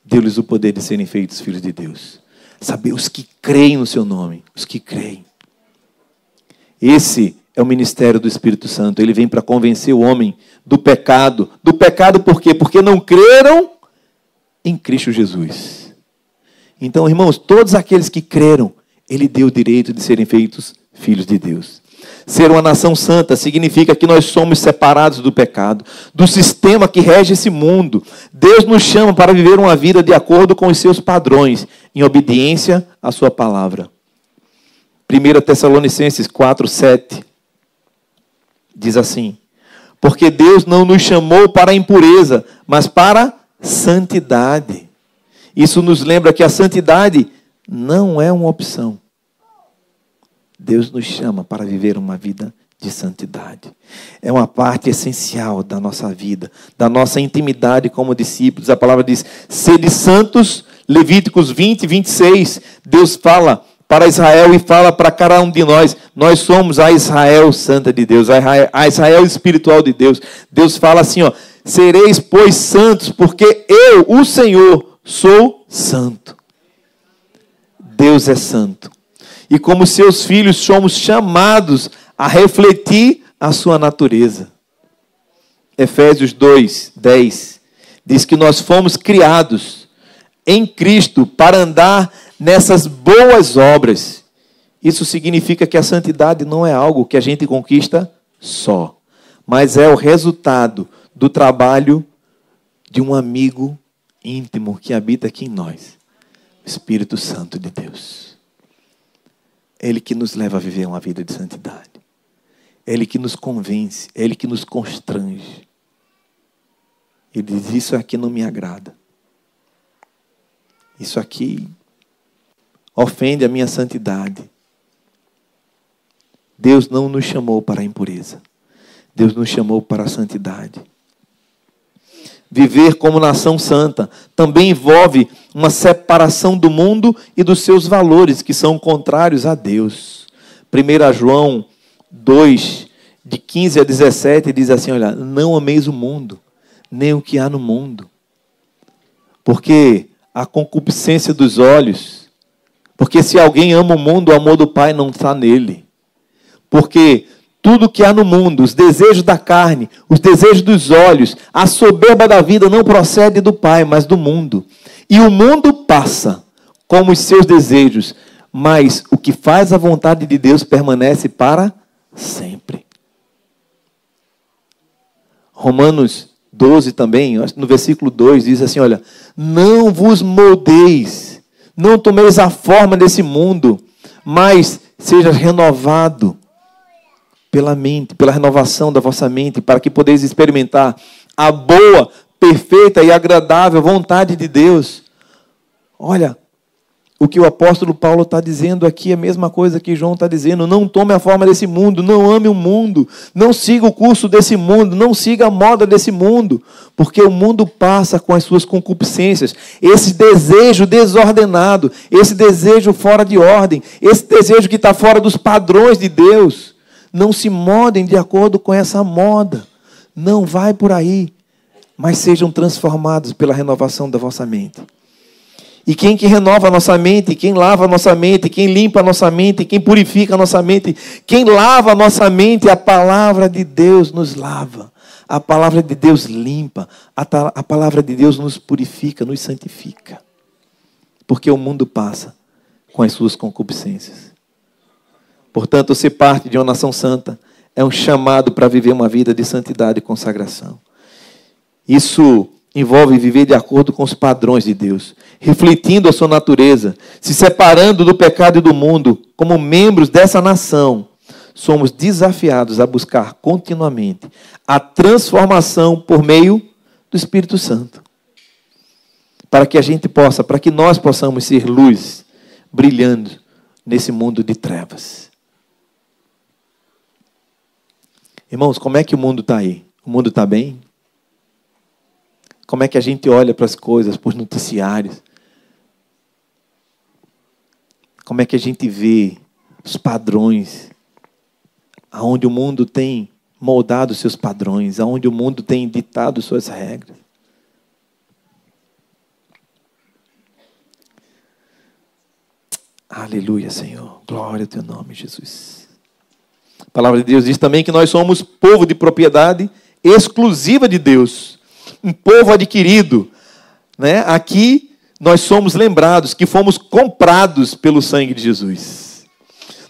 deu-lhes o poder de serem feitos filhos de Deus. Saber os que creem no seu nome, os que creem. Esse é o ministério do Espírito Santo. Ele vem para convencer o homem do pecado. Do pecado por quê? Porque não creram em Cristo Jesus. Então, irmãos, todos aqueles que creram, ele deu o direito de serem feitos filhos de Deus. Ser uma nação santa significa que nós somos separados do pecado, do sistema que rege esse mundo. Deus nos chama para viver uma vida de acordo com os seus padrões, em obediência à sua palavra. 1 Tessalonicenses 4:7 diz assim, porque Deus não nos chamou para a impureza, mas para santidade. Isso nos lembra que a santidade não é uma opção. Deus nos chama para viver uma vida de santidade. É uma parte essencial da nossa vida, da nossa intimidade como discípulos. A palavra diz, sede santos, Levíticos 20:26. Deus fala para Israel e fala para cada um de nós. Nós somos a Israel santa de Deus, a Israel espiritual de Deus. Deus fala assim, ó, sereis, pois, santos, porque eu, o Senhor, sou santo. Deus é santo. E como seus filhos, somos chamados a refletir a sua natureza. Efésios 2:10 diz que nós fomos criados em Cristo para andar nessas boas obras. Isso significa que a santidade não é algo que a gente conquista só, mas é o resultado do trabalho de um amigo íntimo que habita aqui em nós, o Espírito Santo de Deus. É Ele que nos leva a viver uma vida de santidade. É Ele que nos convence, é Ele que nos constrange. Ele diz, isso aqui não me agrada. Isso aqui ofende a minha santidade. Deus não nos chamou para a impureza. Deus nos chamou para a santidade. Viver como nação santa também envolve uma separação do mundo e dos seus valores, que são contrários a Deus. 1 João 2, de 15 a 17, diz assim, olha, não ameis o mundo, nem o que há no mundo. Porque a concupiscência dos olhos, porque se alguém ama o mundo, o amor do Pai não está nele. Porque tudo que há no mundo, os desejos da carne, os desejos dos olhos, a soberba da vida não procede do Pai, mas do mundo. E o mundo passa, como os seus desejos, mas o que faz a vontade de Deus permanece para sempre. Romanos 12 também, no versículo 2, diz assim, olha, não vos moldeis, não tomeis a forma desse mundo, mas seja renovado pela mente, pela renovação da vossa mente, para que podeis experimentar a boa, perfeita e agradável vontade de Deus. Olha, O que o apóstolo Paulo está dizendo aqui é a mesma coisa que João está dizendo. Não tome a forma desse mundo, não ame o mundo, não siga o curso desse mundo, não siga a moda desse mundo, porque o mundo passa com as suas concupiscências. Esse desejo desordenado, esse desejo fora de ordem, esse desejo que está fora dos padrões de Deus, não se modem de acordo com essa moda. Não vai por aí, mas sejam transformados pela renovação da vossa mente. E quem que renova a nossa mente, quem lava a nossa mente, quem limpa a nossa mente, quem purifica a nossa mente, quem lava a nossa mente, a palavra de Deus nos lava. A palavra de Deus limpa. A palavra de Deus nos purifica, nos santifica. Porque o mundo passa com as suas concupiscências. Portanto, ser parte de uma nação santa é um chamado para viver uma vida de santidade e consagração. Isso envolve viver de acordo com os padrões de Deus, refletindo a sua natureza, se separando do pecado e do mundo. Como membros dessa nação, somos desafiados a buscar continuamente a transformação por meio do Espírito Santo. Para que nós possamos ser luz, brilhando nesse mundo de trevas. Irmãos, como é que o mundo está aí? O mundo está bem? Como é que a gente olha para as coisas, para os noticiários? Como é que a gente vê os padrões? Aonde o mundo tem moldado seus padrões, aonde o mundo tem ditado suas regras. Aleluia, Senhor. Glória ao teu nome, Jesus. A palavra de Deus diz também que nós somos povo de propriedade exclusiva de Deus. Um povo adquirido, né? Aqui nós somos lembrados que fomos comprados pelo sangue de Jesus.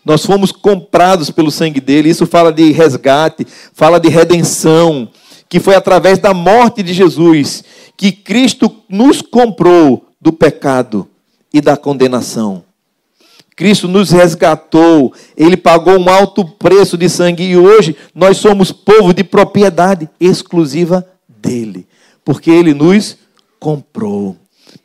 Nós fomos comprados pelo sangue dele. Isso fala de resgate, fala de redenção, que foi através da morte de Jesus que Cristo nos comprou do pecado e da condenação. Cristo nos resgatou, Ele pagou um alto preço de sangue e hoje nós somos povo de propriedade exclusiva dele. Porque Ele nos comprou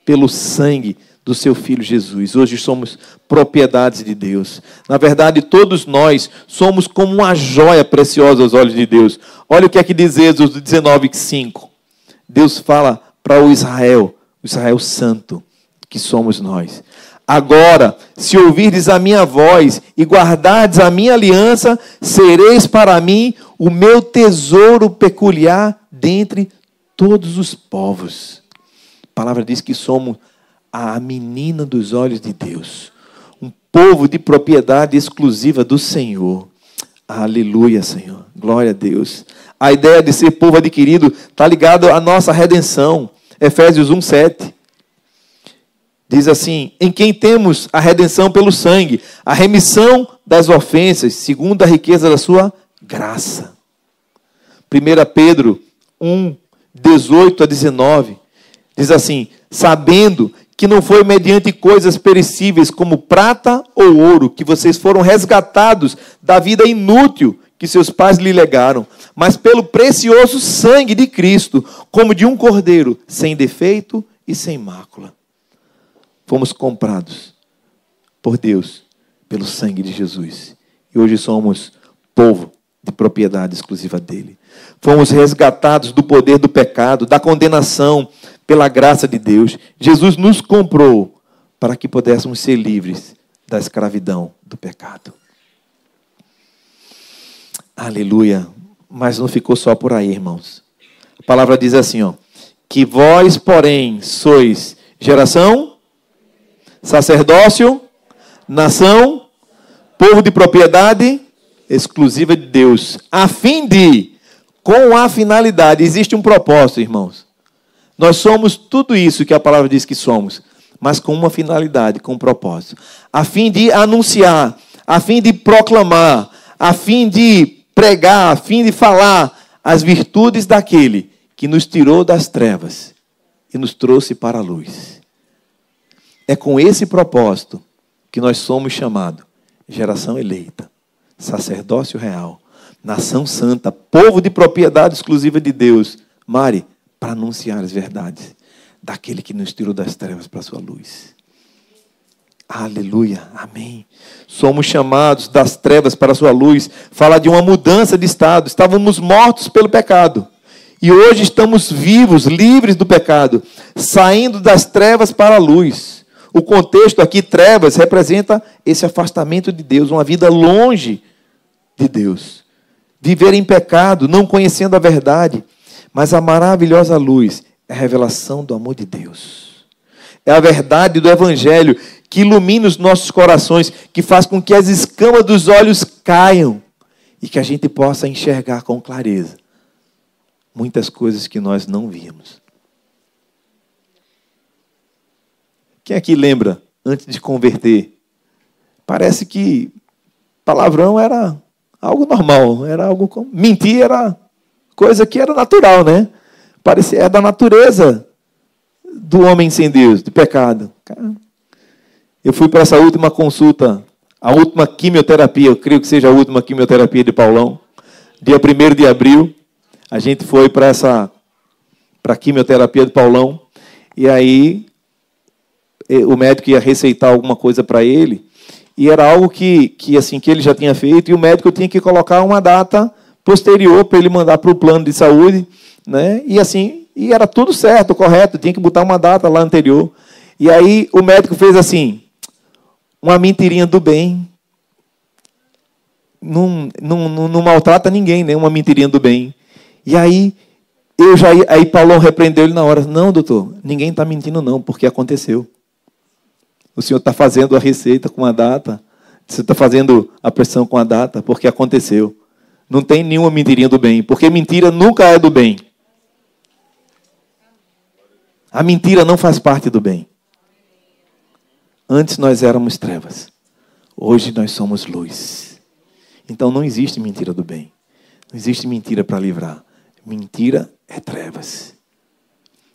pelo sangue do seu Filho Jesus. Hoje somos propriedades de Deus. Na verdade, todos nós somos como uma joia preciosa aos olhos de Deus. Olha o que é que diz Êxodo 19:5. Deus fala para o Israel santo, que somos nós. Agora, se ouvirdes a minha voz e guardardes a minha aliança, sereis para mim o meu tesouro peculiar dentre todos os povos. A palavra diz que somos a menina dos olhos de Deus. Um povo de propriedade exclusiva do Senhor. Aleluia, Senhor. Glória a Deus. A ideia de ser povo adquirido está ligada à nossa redenção. Efésios 1:7. Diz assim: em quem temos a redenção pelo sangue, a remissão das ofensas, segundo a riqueza da sua graça. 1 Pedro 1:18-19, diz assim: sabendo que não foi mediante coisas perecíveis como prata ou ouro que vocês foram resgatados da vida inútil que seus pais lhe legaram, mas pelo precioso sangue de Cristo, como de um cordeiro, sem defeito e sem mácula. Fomos comprados por Deus pelo sangue de Jesus. E hoje somos povo de propriedade exclusiva dele. Fomos resgatados do poder do pecado, da condenação, pela graça de Deus. Jesus nos comprou para que pudéssemos ser livres da escravidão do pecado. Aleluia. Mas não ficou só por aí, irmãos. A palavra diz assim, que vós, porém, sois geração, sacerdócio, nação, povo de propriedade exclusiva de Deus, a fim de, com a finalidade, existe um propósito, irmãos. Nós somos tudo isso que a palavra diz que somos, mas com uma finalidade, com um propósito. A fim de anunciar, a fim de proclamar, a fim de pregar, a fim de falar as virtudes daquele que nos tirou das trevas e nos trouxe para a luz. É com esse propósito que nós somos chamados geração eleita, sacerdócio real, nação santa, povo de propriedade exclusiva de Deus. Mari, para anunciar as verdades daquele que nos tirou das trevas para a sua luz. Aleluia, amém. Somos chamados das trevas para a sua luz. Fala de uma mudança de estado. Estávamos mortos pelo pecado. E hoje estamos vivos, livres do pecado, saindo das trevas para a luz. O contexto aqui, trevas, representa esse afastamento de Deus, uma vida longe de Deus. Viver em pecado, não conhecendo a verdade. Mas a maravilhosa luz é a revelação do amor de Deus. É a verdade do Evangelho que ilumina os nossos corações, que faz com que as escamas dos olhos caiam e que a gente possa enxergar com clareza muitas coisas que nós não víamos. Quem aqui lembra, antes de converter, parece que palavrão era algo normal, era algo como... Mentir era coisa que era natural, né? Parecia, é da natureza do homem sem Deus, de pecado. Eu fui para essa última consulta, a última quimioterapia, eu creio que seja a última quimioterapia de Paulão, dia 1º de abril, a gente foi para a quimioterapia de Paulão, e aí o médico ia receitar alguma coisa para ele, e era algo que ele já tinha feito, e o médico tinha que colocar uma data posterior para ele mandar para o plano de saúde, né? E era tudo certo, correto, tinha que botar uma data lá anterior. E aí o médico fez assim, uma mentirinha do bem. Não maltrata ninguém, né? Uma mentirinha do bem. E aí Paulão repreendeu ele na hora. Não, doutor, ninguém está mentindo não, porque aconteceu. O senhor está fazendo a receita com a data, você está fazendo a pressão com a data, porque aconteceu. Não tem nenhuma mentirinha do bem, porque mentira nunca é do bem. A mentira não faz parte do bem. Antes nós éramos trevas. Hoje nós somos luz. Então não existe mentira do bem. Não existe mentira para livrar. Mentira é trevas.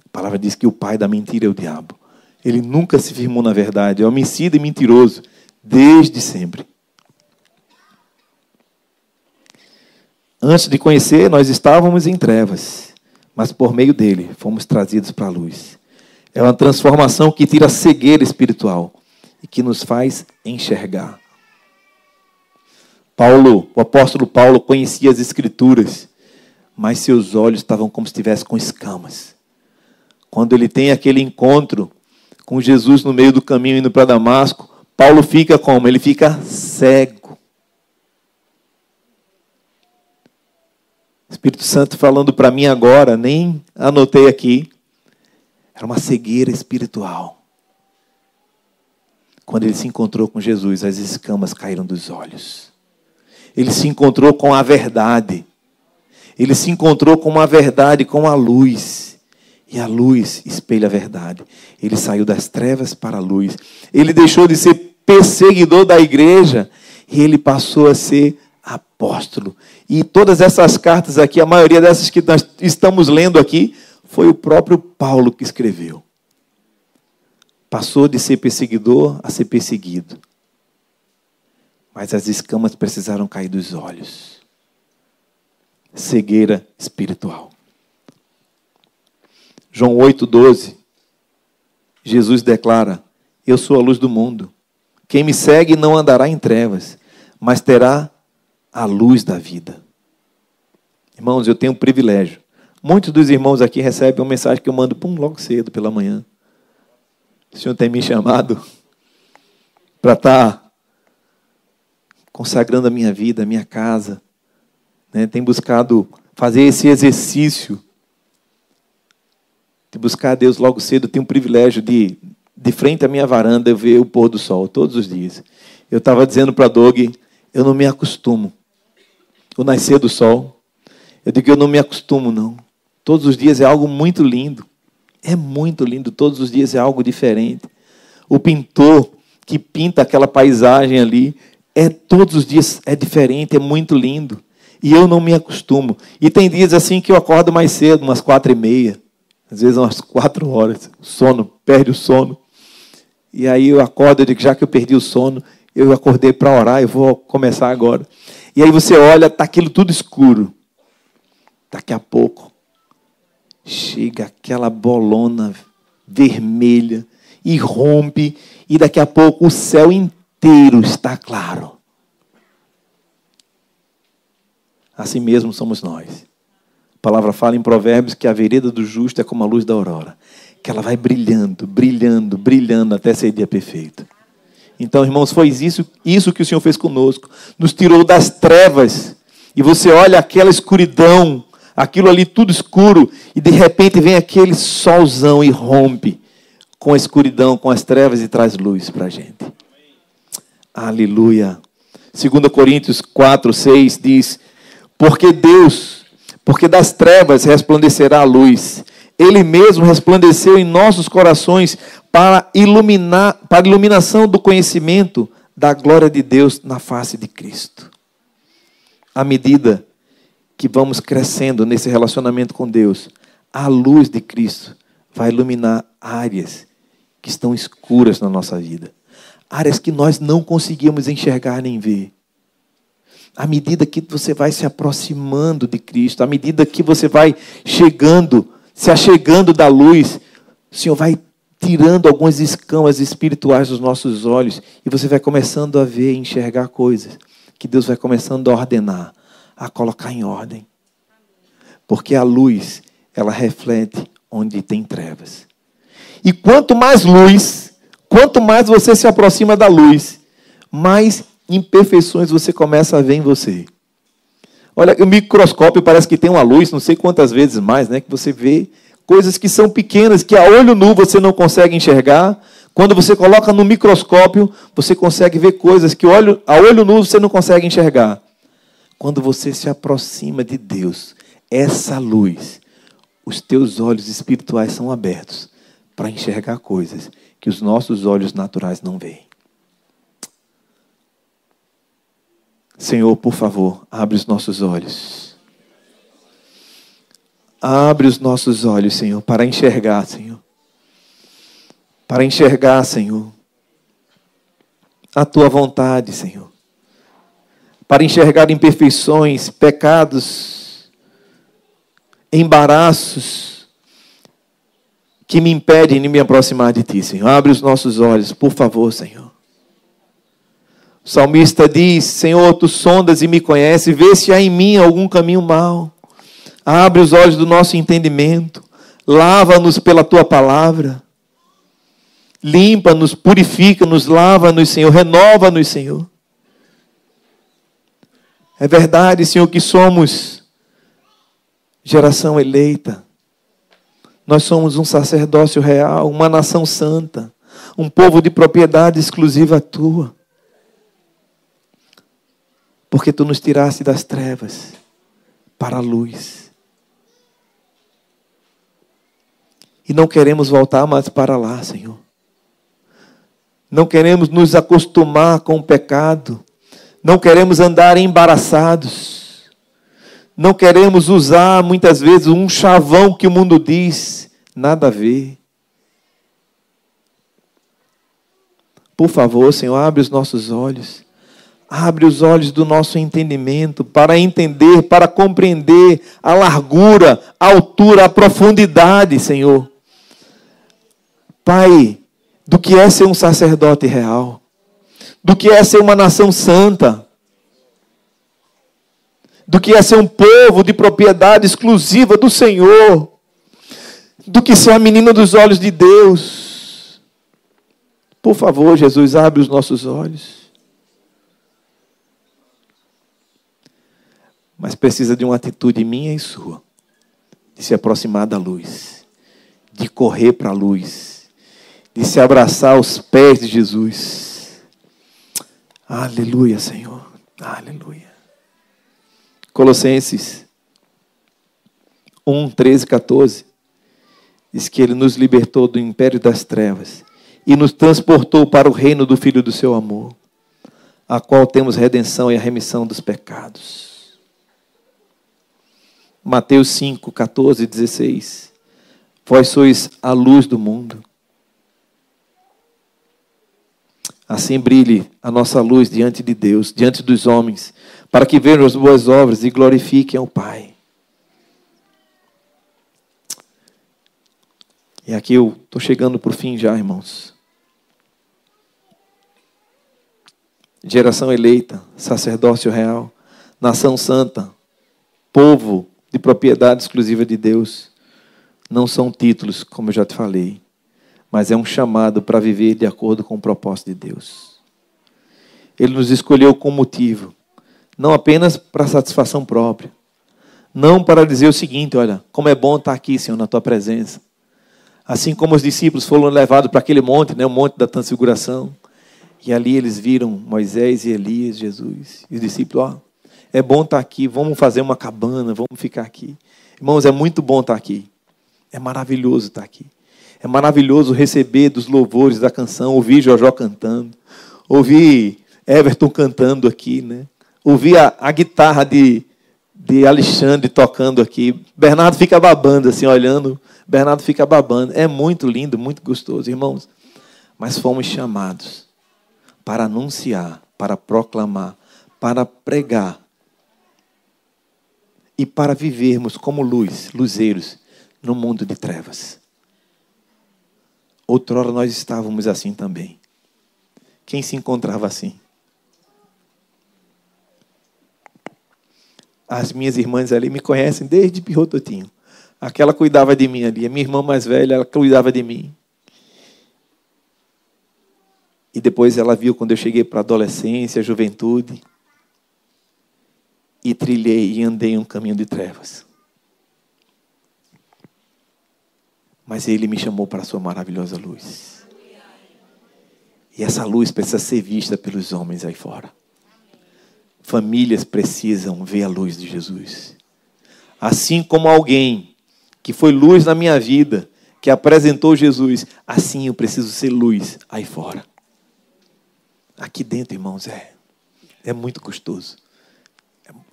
A palavra diz que o pai da mentira é o diabo. Ele nunca se firmou na verdade. É homicida e mentiroso. Desde sempre. Antes de conhecer, nós estávamos em trevas. Mas por meio dele, fomos trazidos para a luz. É uma transformação que tira a cegueira espiritual e que nos faz enxergar. O apóstolo Paulo conhecia as Escrituras, mas seus olhos estavam como se estivessem com escamas. Quando ele tem aquele encontro com Jesus no meio do caminho indo para Damasco, Paulo fica como? Ele fica cego. Espírito Santo falando para mim agora, nem anotei aqui. Era uma cegueira espiritual. Quando ele se encontrou com Jesus, as escamas caíram dos olhos. Ele se encontrou com a verdade. Ele se encontrou com a verdade, com a luz. E a luz espelha a verdade. Ele saiu das trevas para a luz. Ele deixou de ser perseguidor da igreja e ele passou a ser apóstolo. E todas essas cartas aqui, a maioria dessas que nós estamos lendo aqui, foi o próprio Paulo que escreveu. Passou de ser perseguidor a ser perseguido. Mas as escamas precisaram cair dos olhos. Cegueira espiritual. João 8,12. Jesus declara: eu sou a luz do mundo. Quem me segue não andará em trevas, mas terá a luz da vida. Irmãos, eu tenho um privilégio. Muitos dos irmãos aqui recebem uma mensagem que eu mando logo cedo, pela manhã. O Senhor tem me chamado para estar consagrando a minha vida, a minha casa. Né? Tem buscado fazer esse exercício de buscar a Deus logo cedo. Eu tenho um privilégio de frente à minha varanda, eu ver o pôr do sol todos os dias. Eu estava dizendo para Doug, eu não me acostumo. O nascer do sol. Eu digo que eu não me acostumo, não. Todos os dias é algo muito lindo. É muito lindo. Todos os dias é algo diferente. O pintor que pinta aquela paisagem ali, todos os dias é diferente, é muito lindo. E eu não me acostumo. E tem dias assim que eu acordo mais cedo, umas 4h30. Às vezes umas 4 horas. Sono, perde o sono. E aí eu acordo, eu digo, já que eu perdi o sono, eu acordei para orar, eu vou começar agora. E aí você olha, está aquilo tudo escuro. Daqui a pouco, chega aquela bolona vermelha e rompe, e daqui a pouco o céu inteiro está claro. Assim mesmo somos nós. A palavra fala em Provérbios que a vereda do justo é como a luz da aurora, que ela vai brilhando, brilhando, brilhando até ser dia perfeito. Então, irmãos, foi isso que o Senhor fez conosco. Nos tirou das trevas. E você olha aquela escuridão, aquilo ali tudo escuro, e de repente vem aquele solzão e rompe com a escuridão, com as trevas e traz luz para a gente. Aleluia. 2 Coríntios 4:6 diz: porque das trevas resplandecerá a luz. Ele mesmo resplandeceu em nossos corações para a iluminação do conhecimento da glória de Deus na face de Cristo. À medida que vamos crescendo nesse relacionamento com Deus, a luz de Cristo vai iluminar áreas que estão escuras na nossa vida. Áreas que nós não conseguimos enxergar nem ver. À medida que você vai se aproximando de Cristo, à medida que você vai se achegando da luz, o Senhor vai tirando algumas escamas espirituais dos nossos olhos e você vai começando a ver e enxergar coisas que Deus vai começando a ordenar, a colocar em ordem. Porque a luz, ela reflete onde tem trevas. E quanto mais luz, quanto mais você se aproxima da luz, mais imperfeições você começa a ver em você. Olha, o microscópio parece que tem uma luz, não sei quantas vezes mais, né? Que você vê coisas que são pequenas, que a olho nu você não consegue enxergar. Quando você coloca no microscópio, você consegue ver coisas que a olho nu você não consegue enxergar. Quando você se aproxima de Deus, essa luz, os teus olhos espirituais são abertos para enxergar coisas que os nossos olhos naturais não veem. Senhor, por favor, abre os nossos olhos. Abre os nossos olhos, Senhor, para enxergar, Senhor. Para enxergar, Senhor, a Tua vontade, Senhor. Para enxergar imperfeições, pecados, embaraços que me impedem de me aproximar de Ti, Senhor. Abre os nossos olhos, por favor, Senhor. O salmista diz: Senhor, Tu sondas e me conheces, vê se há em mim algum caminho mau. Abre os olhos do nosso entendimento, lava-nos pela Tua palavra, limpa-nos, purifica-nos, lava-nos, Senhor, renova-nos, Senhor. É verdade, Senhor, que somos geração eleita. Nós somos um sacerdócio real, uma nação santa, um povo de propriedade exclusiva Tua. Porque Tu nos tiraste das trevas para a luz. E não queremos voltar mais para lá, Senhor. Não queremos nos acostumar com o pecado. Não queremos andar embaraçados. Não queremos usar, muitas vezes, um chavão que o mundo diz. Nada a ver. Por favor, Senhor, abre os nossos olhos. Abre os olhos do nosso entendimento para entender, para compreender a largura, a altura, a profundidade, Senhor. Pai, do que é ser um sacerdote real, do que é ser uma nação santa, do que é ser um povo de propriedade exclusiva do Senhor, do que ser a menina dos olhos de Deus. Por favor, Jesus, abre os nossos olhos. Mas precisa de uma atitude minha e sua, de se aproximar da luz, de correr para a luz, de se abraçar aos pés de Jesus. Aleluia, Senhor. Aleluia. Colossenses 1, 13, 14. Diz que Ele nos libertou do império das trevas e nos transportou para o reino do Filho do seu amor, a qual temos redenção e a remissão dos pecados. Mateus 5, 14 e 16. Vós sois a luz do mundo. Assim brilhe a nossa luz diante de Deus, diante dos homens, para que vejam as boas obras e glorifiquem ao Pai. E aqui eu estou chegando para o fim já, irmãos. geração eleita, sacerdócio real, nação santa, povo de propriedade exclusiva de Deus. Não são títulos, como eu já te falei, mas é um chamado para viver de acordo com o propósito de Deus. Ele nos escolheu com motivo, não apenas para satisfação própria, não para dizer o seguinte: olha, como é bom estar aqui, Senhor, na tua presença. Assim como os discípulos foram levados para aquele monte, o monte da transfiguração, e ali eles viram Moisés e Elias, Jesus, e os discípulos: é bom estar aqui, vamos fazer uma cabana, vamos ficar aqui. Irmãos, é muito bom estar aqui, é maravilhoso estar aqui. É maravilhoso receber dos louvores da canção, ouvir Jojó cantando, ouvir Everton cantando aqui, né? Ouvir a guitarra de Alexandre tocando aqui. Bernardo fica babando assim, olhando. Bernardo fica babando. É muito lindo, muito gostoso, irmãos. Mas fomos chamados para anunciar, para proclamar, para pregar e para vivermos como luzeiros no mundo de trevas. Outrora nós estávamos assim também. Quem se encontrava assim? As minhas irmãs ali me conhecem desde pirrototinho. Aquela cuidava de mim ali. A minha irmã mais velha, ela cuidava de mim. E depois ela viu quando eu cheguei para a adolescência, a juventude. E trilhei e andei um caminho de trevas. Mas Ele me chamou para a sua maravilhosa luz. E essa luz precisa ser vista pelos homens aí fora. Famílias precisam ver a luz de Jesus. Assim como alguém que foi luz na minha vida, que apresentou Jesus, assim eu preciso ser luz aí fora. Aqui dentro, irmãos, é muito gostoso.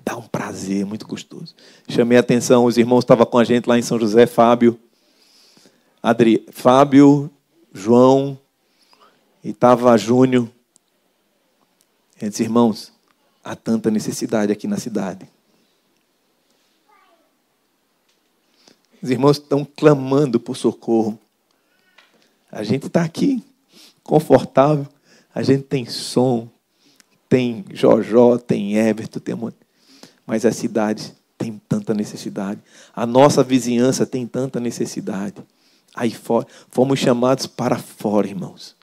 Dá um prazer, é muito gostoso. Chamei a atenção, os irmãos estavam com a gente lá em São José, Fábio, João, e estava Júnior. Eu disse: irmãos, há tanta necessidade aqui na cidade. Os irmãos estão clamando por socorro. A gente está aqui, confortável. A gente tem som, tem Jojó, tem Everton, tem um monte. Mas a cidade tem tanta necessidade. A nossa vizinhança tem tanta necessidade. Aí fora, fomos chamados para fora, irmãos.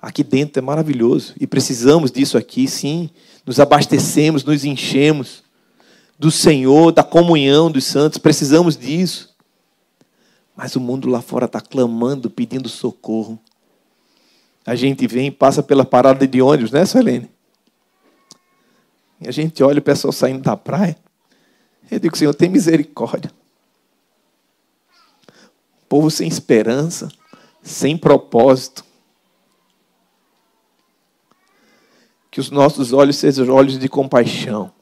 Aqui dentro é maravilhoso. E precisamos disso aqui, sim. Nos abastecemos, nos enchemos do Senhor, da comunhão dos santos. Precisamos disso. Mas o mundo lá fora está clamando, pedindo socorro. A gente vem e passa pela parada de ônibus, né, Suelene? E a gente olha o pessoal saindo da praia. Eu digo: Senhor, tem misericórdia. Povo sem esperança, sem propósito. Que os nossos olhos sejam olhos de compaixão.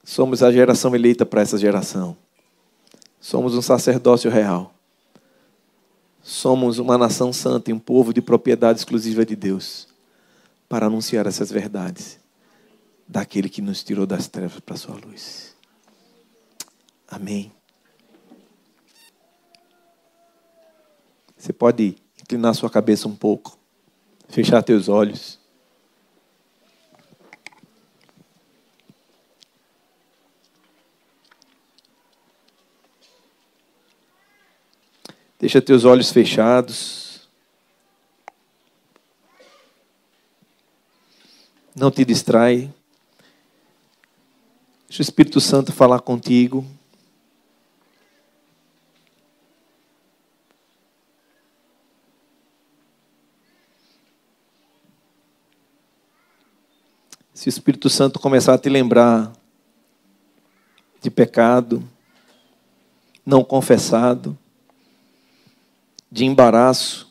Somos a geração eleita para essa geração. Somos um sacerdócio real. Somos uma nação santa e um povo de propriedade exclusiva de Deus, para anunciar essas verdades daquele que nos tirou das trevas para a sua luz. Amém. Você pode inclinar sua cabeça um pouco, fechar teus olhos. Deixa teus olhos fechados. Não te distrai. Deixa o Espírito Santo falar contigo. Se o Espírito Santo começar a te lembrar de pecado não confessado, de embaraço,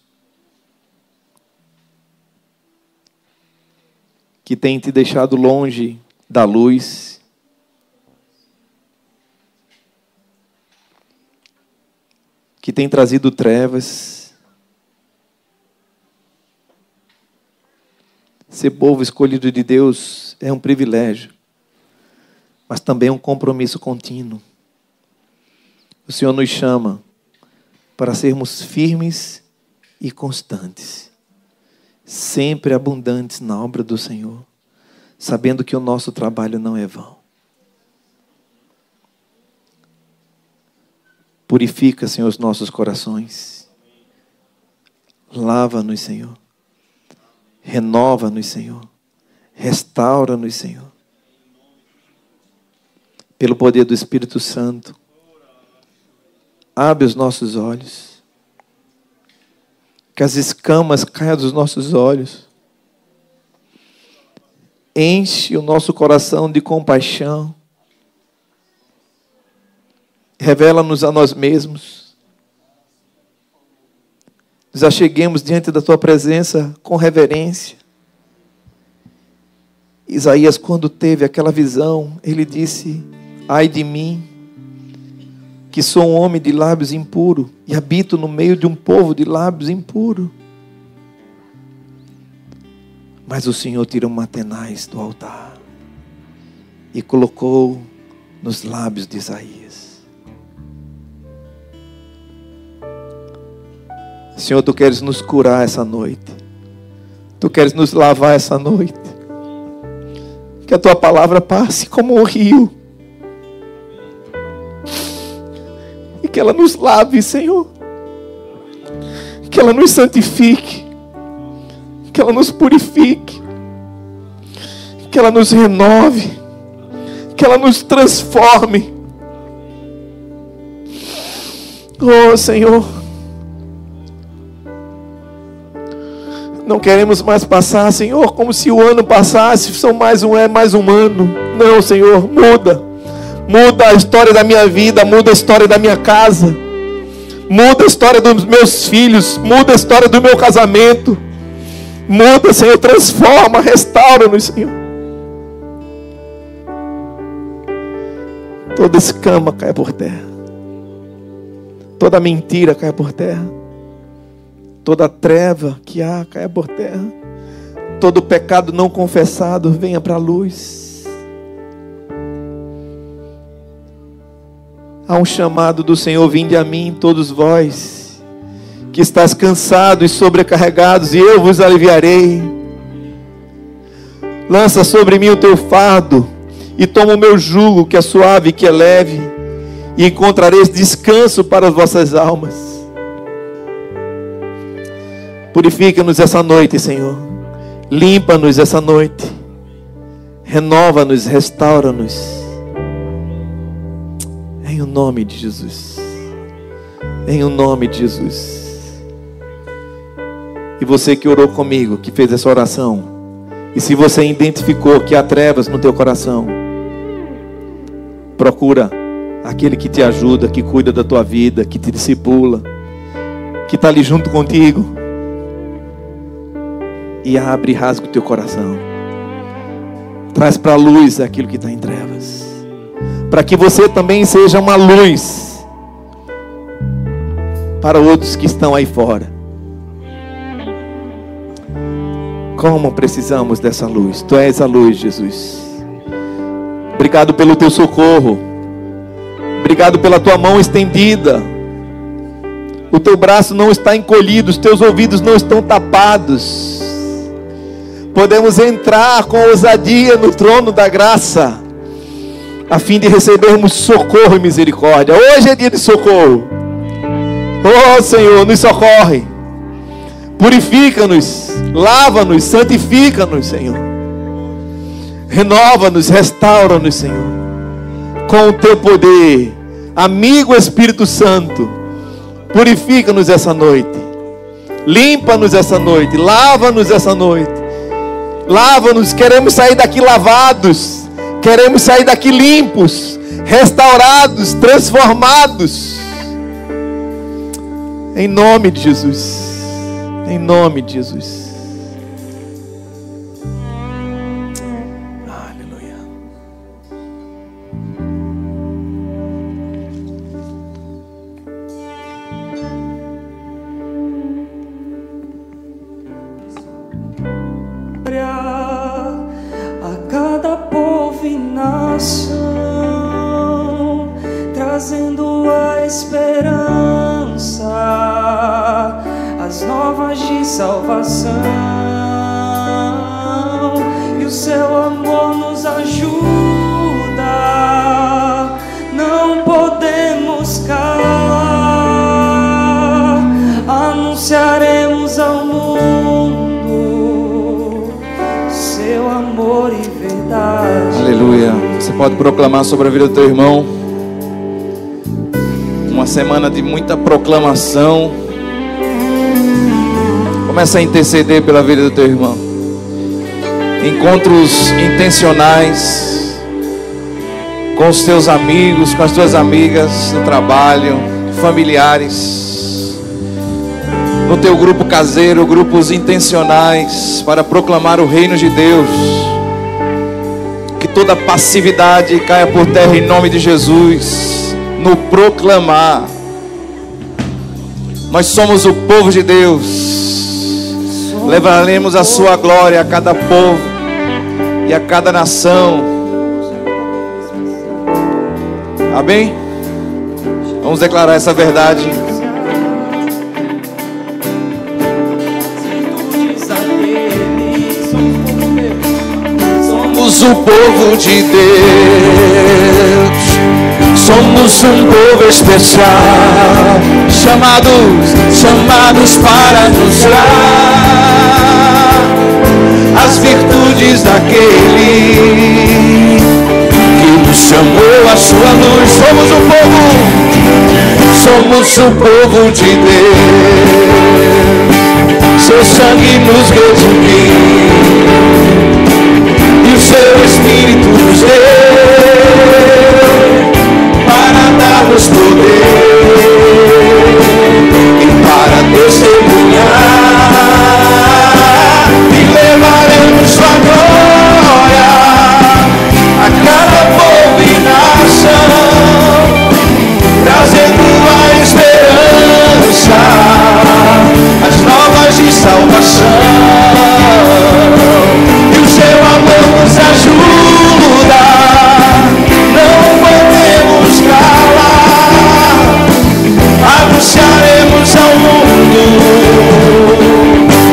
que tem te deixado longe da luz, que tem trazido trevas. Ser povo escolhido de Deus é um privilégio, mas também é um compromisso contínuo. O Senhor nos chama para sermos firmes e constantes, sempre abundantes na obra do Senhor, sabendo que o nosso trabalho não é vão. Purifica, Senhor, os nossos corações. Lava-nos, Senhor. Renova-nos, Senhor. Restaura-nos, Senhor. Pelo poder do Espírito Santo, abre os nossos olhos. Que as escamas caiam dos nossos olhos. Enche o nosso coração de compaixão. Revela-nos a nós mesmos. Nos acheguemos diante da Tua presença com reverência. Isaías, quando teve aquela visão, ele disse: ai de mim, que sou um homem de lábios impuros e habito no meio de um povo de lábios impuros. Mas o Senhor tirou matenais do altar e colocou nos lábios de Isaías. Senhor, Tu queres nos curar essa noite. Tu queres nos lavar essa noite. Que a Tua palavra passe como um rio. E que ela nos lave, Senhor. Que ela nos santifique. Que ela nos purifique. Que ela nos renove. Que ela nos transforme. Oh, Senhor. Não queremos mais passar, Senhor, como se o ano passasse, são mais um ano. Não, Senhor, muda. Muda a história da minha vida, muda a história da minha casa. Muda a história dos meus filhos, muda a história do meu casamento. Muda, Senhor, transforma, restaura-nos, Senhor. Toda escama cai por terra. Toda mentira cai por terra. Toda treva que há caia por terra. Todo pecado não confessado venha para a luz. Há um chamado do Senhor: vinde a mim, todos vós que estáis cansados e sobrecarregados, e eu vos aliviarei. Lança sobre mim o teu fardo e toma o meu jugo, que é suave e que é leve, e encontrareis descanso para as vossas almas. Purifica-nos essa noite, Senhor. Limpa-nos essa noite. Renova-nos, restaura-nos. Em o nome de Jesus. Em o nome de Jesus. E você que orou comigo, que fez essa oração, e se você identificou que há trevas no teu coração, procura aquele que te ajuda, que cuida da tua vida, que te discipula, que está ali junto contigo. E abre e rasga o teu coração. Traz para a luz aquilo que está em trevas. Para que você também seja uma luz para outros que estão aí fora. Como precisamos dessa luz. Tu és a luz, Jesus. Obrigado pelo teu socorro. Obrigado pela tua mão estendida. O teu braço não está encolhido. Os teus ouvidos não estão tapados. Podemos entrar com ousadia no trono da graça, a fim de recebermos socorro e misericórdia. Hoje é dia de socorro. Oh, Senhor, nos socorre. Purifica-nos, lava-nos, santifica-nos, Senhor. Renova-nos, restaura-nos, Senhor, com o teu poder. Amigo Espírito Santo, purifica-nos essa noite. Limpa-nos essa noite. Lava-nos essa noite. Lava-nos, queremos sair daqui lavados, queremos sair daqui limpos, restaurados, transformados. Em nome de Jesus. Em nome de Jesus. Aleluia. A cada povo e nação, trazendo a esperança as novas de salvação, e o seu amor nos ajuda. Não podemos calar, anunciaremos ao mundo seu amor e verdade. Aleluia. Você pode proclamar sobre a vida do teu irmão. Uma semana de muita proclamação. Começa a interceder pela vida do teu irmão. Encontros intencionais com os teus amigos, com as tuas amigas no trabalho, familiares, no teu grupo caseiro, grupos intencionais para proclamar o reino de Deus. Que toda passividade caia por terra em nome de Jesus. No proclamar. Nós somos o povo de Deus. Levaremos a sua glória a cada povo e a cada nação. Amém? Vamos declarar essa verdade. Somos o povo de Deus. Somos um povo especial, chamados para anunciar as virtudes daquele que nos chamou à sua luz. Somos o povo de Deus. Seu sangue nos redimiu e o seu Espírito nos deu para dar-nos poder e para testemunhar, e levaremos sua glória a cada povo e nação, trazendo a esperança, as novas de salvação, e o seu amor nos ajuda. Não podemos calar, anunciaremos ao mundo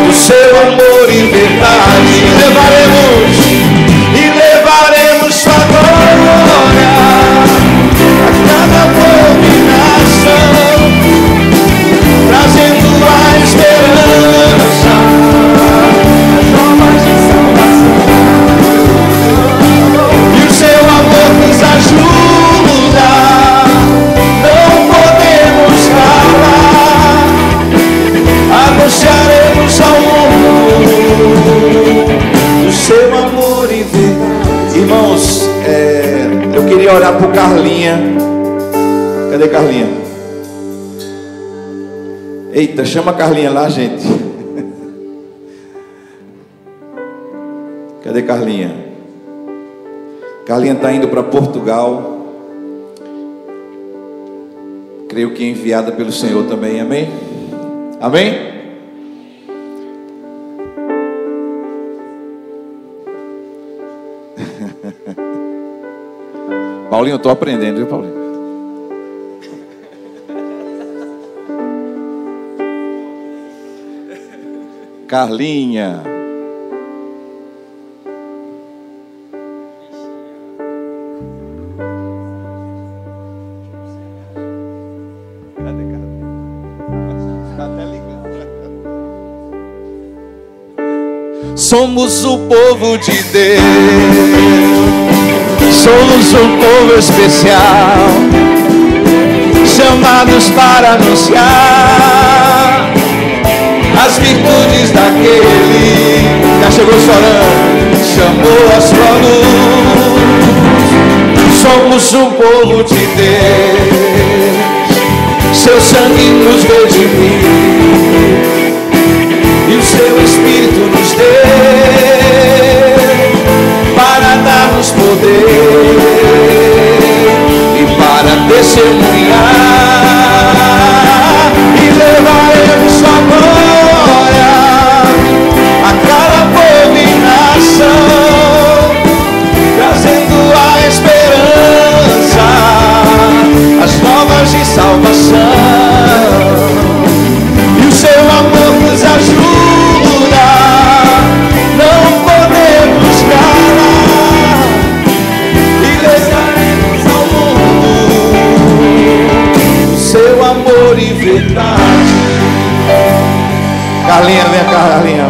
o seu amor e verdade, e levaremos sua glória a cada povo e nação, trazendo a esperança, as novas de salvação, e o seu amor nos ajuda. Não podemos calar, anunciaremos ao mundo o seu amor e verdade. Irmãos, eu queria orar por Carlinha. Cadê Carlinha? Eita, chama a Carlinha lá, gente. Cadê Carlinha? Carlinha está indo para Portugal. Creio que é enviada pelo Senhor também, amém? Amém? Paulinho, eu estou aprendendo, viu, Paulinho? Carlinha. Cadê Carlinha? Está até ligando. Somos o povo de Deus. Somos um povo especial, chamados para anunciar as virtudes daquele que já chegou chorando, chamou a sua luz. Somos um povo de Deus, seu sangue nos redimiu e o seu Espírito nos deu para dar-nos poder e para testemunhar, e levaremos sua glória a cada povo e nação, trazendo a esperança, as novas de salvação, e o seu amor Carlinha, vem cá, Carlinha.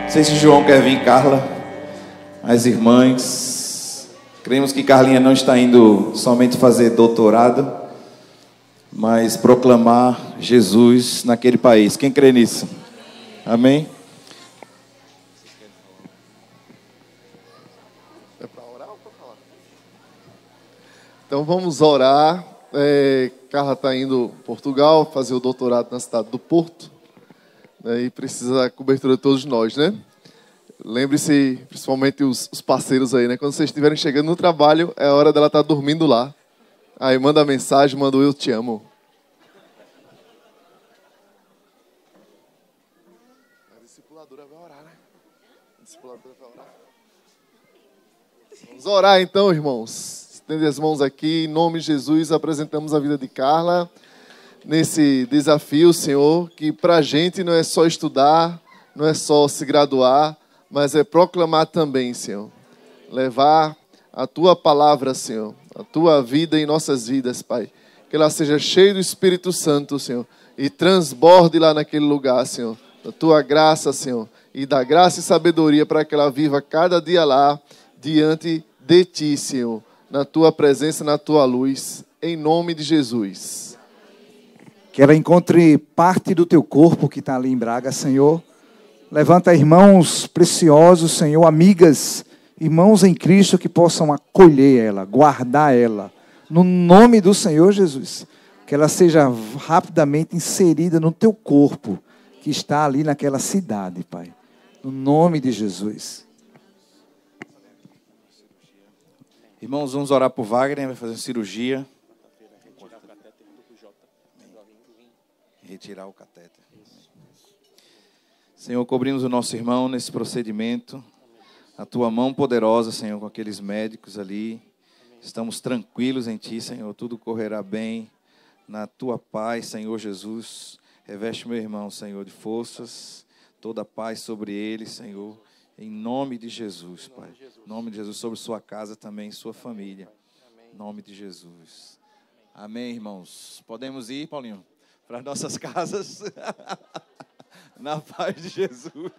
Não sei se João quer vir, Carla. As irmãs. Cremos que Carlinha não está indo somente fazer doutorado, mas proclamar Jesus naquele país. Quem crê nisso? Amém? É para orar ou para falar? Então vamos orar. Carla está indo a Portugal fazer o doutorado na cidade do Porto, né, e precisa da cobertura de todos nós, né? Lembre-se, principalmente os parceiros aí, né? Quando vocês estiverem chegando no trabalho, é a hora dela estar dormindo lá. Aí manda mensagem, manda o eu te amo. A discipuladora vai orar, né? A discipuladora vai orar. Vamos orar então, irmãos. Estende as mãos aqui, em nome de Jesus, apresentamos a vida de Carla nesse desafio, Senhor, que para a gente não é só estudar, não é só se graduar, mas é proclamar também, Senhor. Levar a Tua palavra, Senhor, a Tua vida em nossas vidas, Pai. Que ela seja cheia do Espírito Santo, Senhor, e transborde lá naquele lugar, Senhor, da Tua graça, Senhor, e da graça e sabedoria para que ela viva cada dia lá diante de Ti, Senhor, na Tua presença, na Tua luz, em nome de Jesus. Que ela encontre parte do Teu corpo que está ali em Braga, Senhor. Levanta irmãos preciosos, Senhor, amigas, irmãos em Cristo que possam acolher ela, guardar ela, no nome do Senhor Jesus. Que ela seja rapidamente inserida no Teu corpo, que está ali naquela cidade, Pai. No nome de Jesus. Irmãos, vamos orar por Wagner, vai fazer uma cirurgia. Retirar o catéter. Senhor, cobrimos o nosso irmão nesse procedimento. A Tua mão poderosa, Senhor, com aqueles médicos ali. Estamos tranquilos em Ti, Senhor. Tudo correrá bem. Na Tua paz, Senhor Jesus. Reveste meu irmão, Senhor, de forças. Toda a paz sobre ele, Senhor. Em nome de Jesus, Pai. Em nome de Jesus, sobre sua casa também, sua família. Em nome de Jesus. Amém, irmãos. Podemos ir, Paulinho, para as nossas casas. Na paz de Jesus.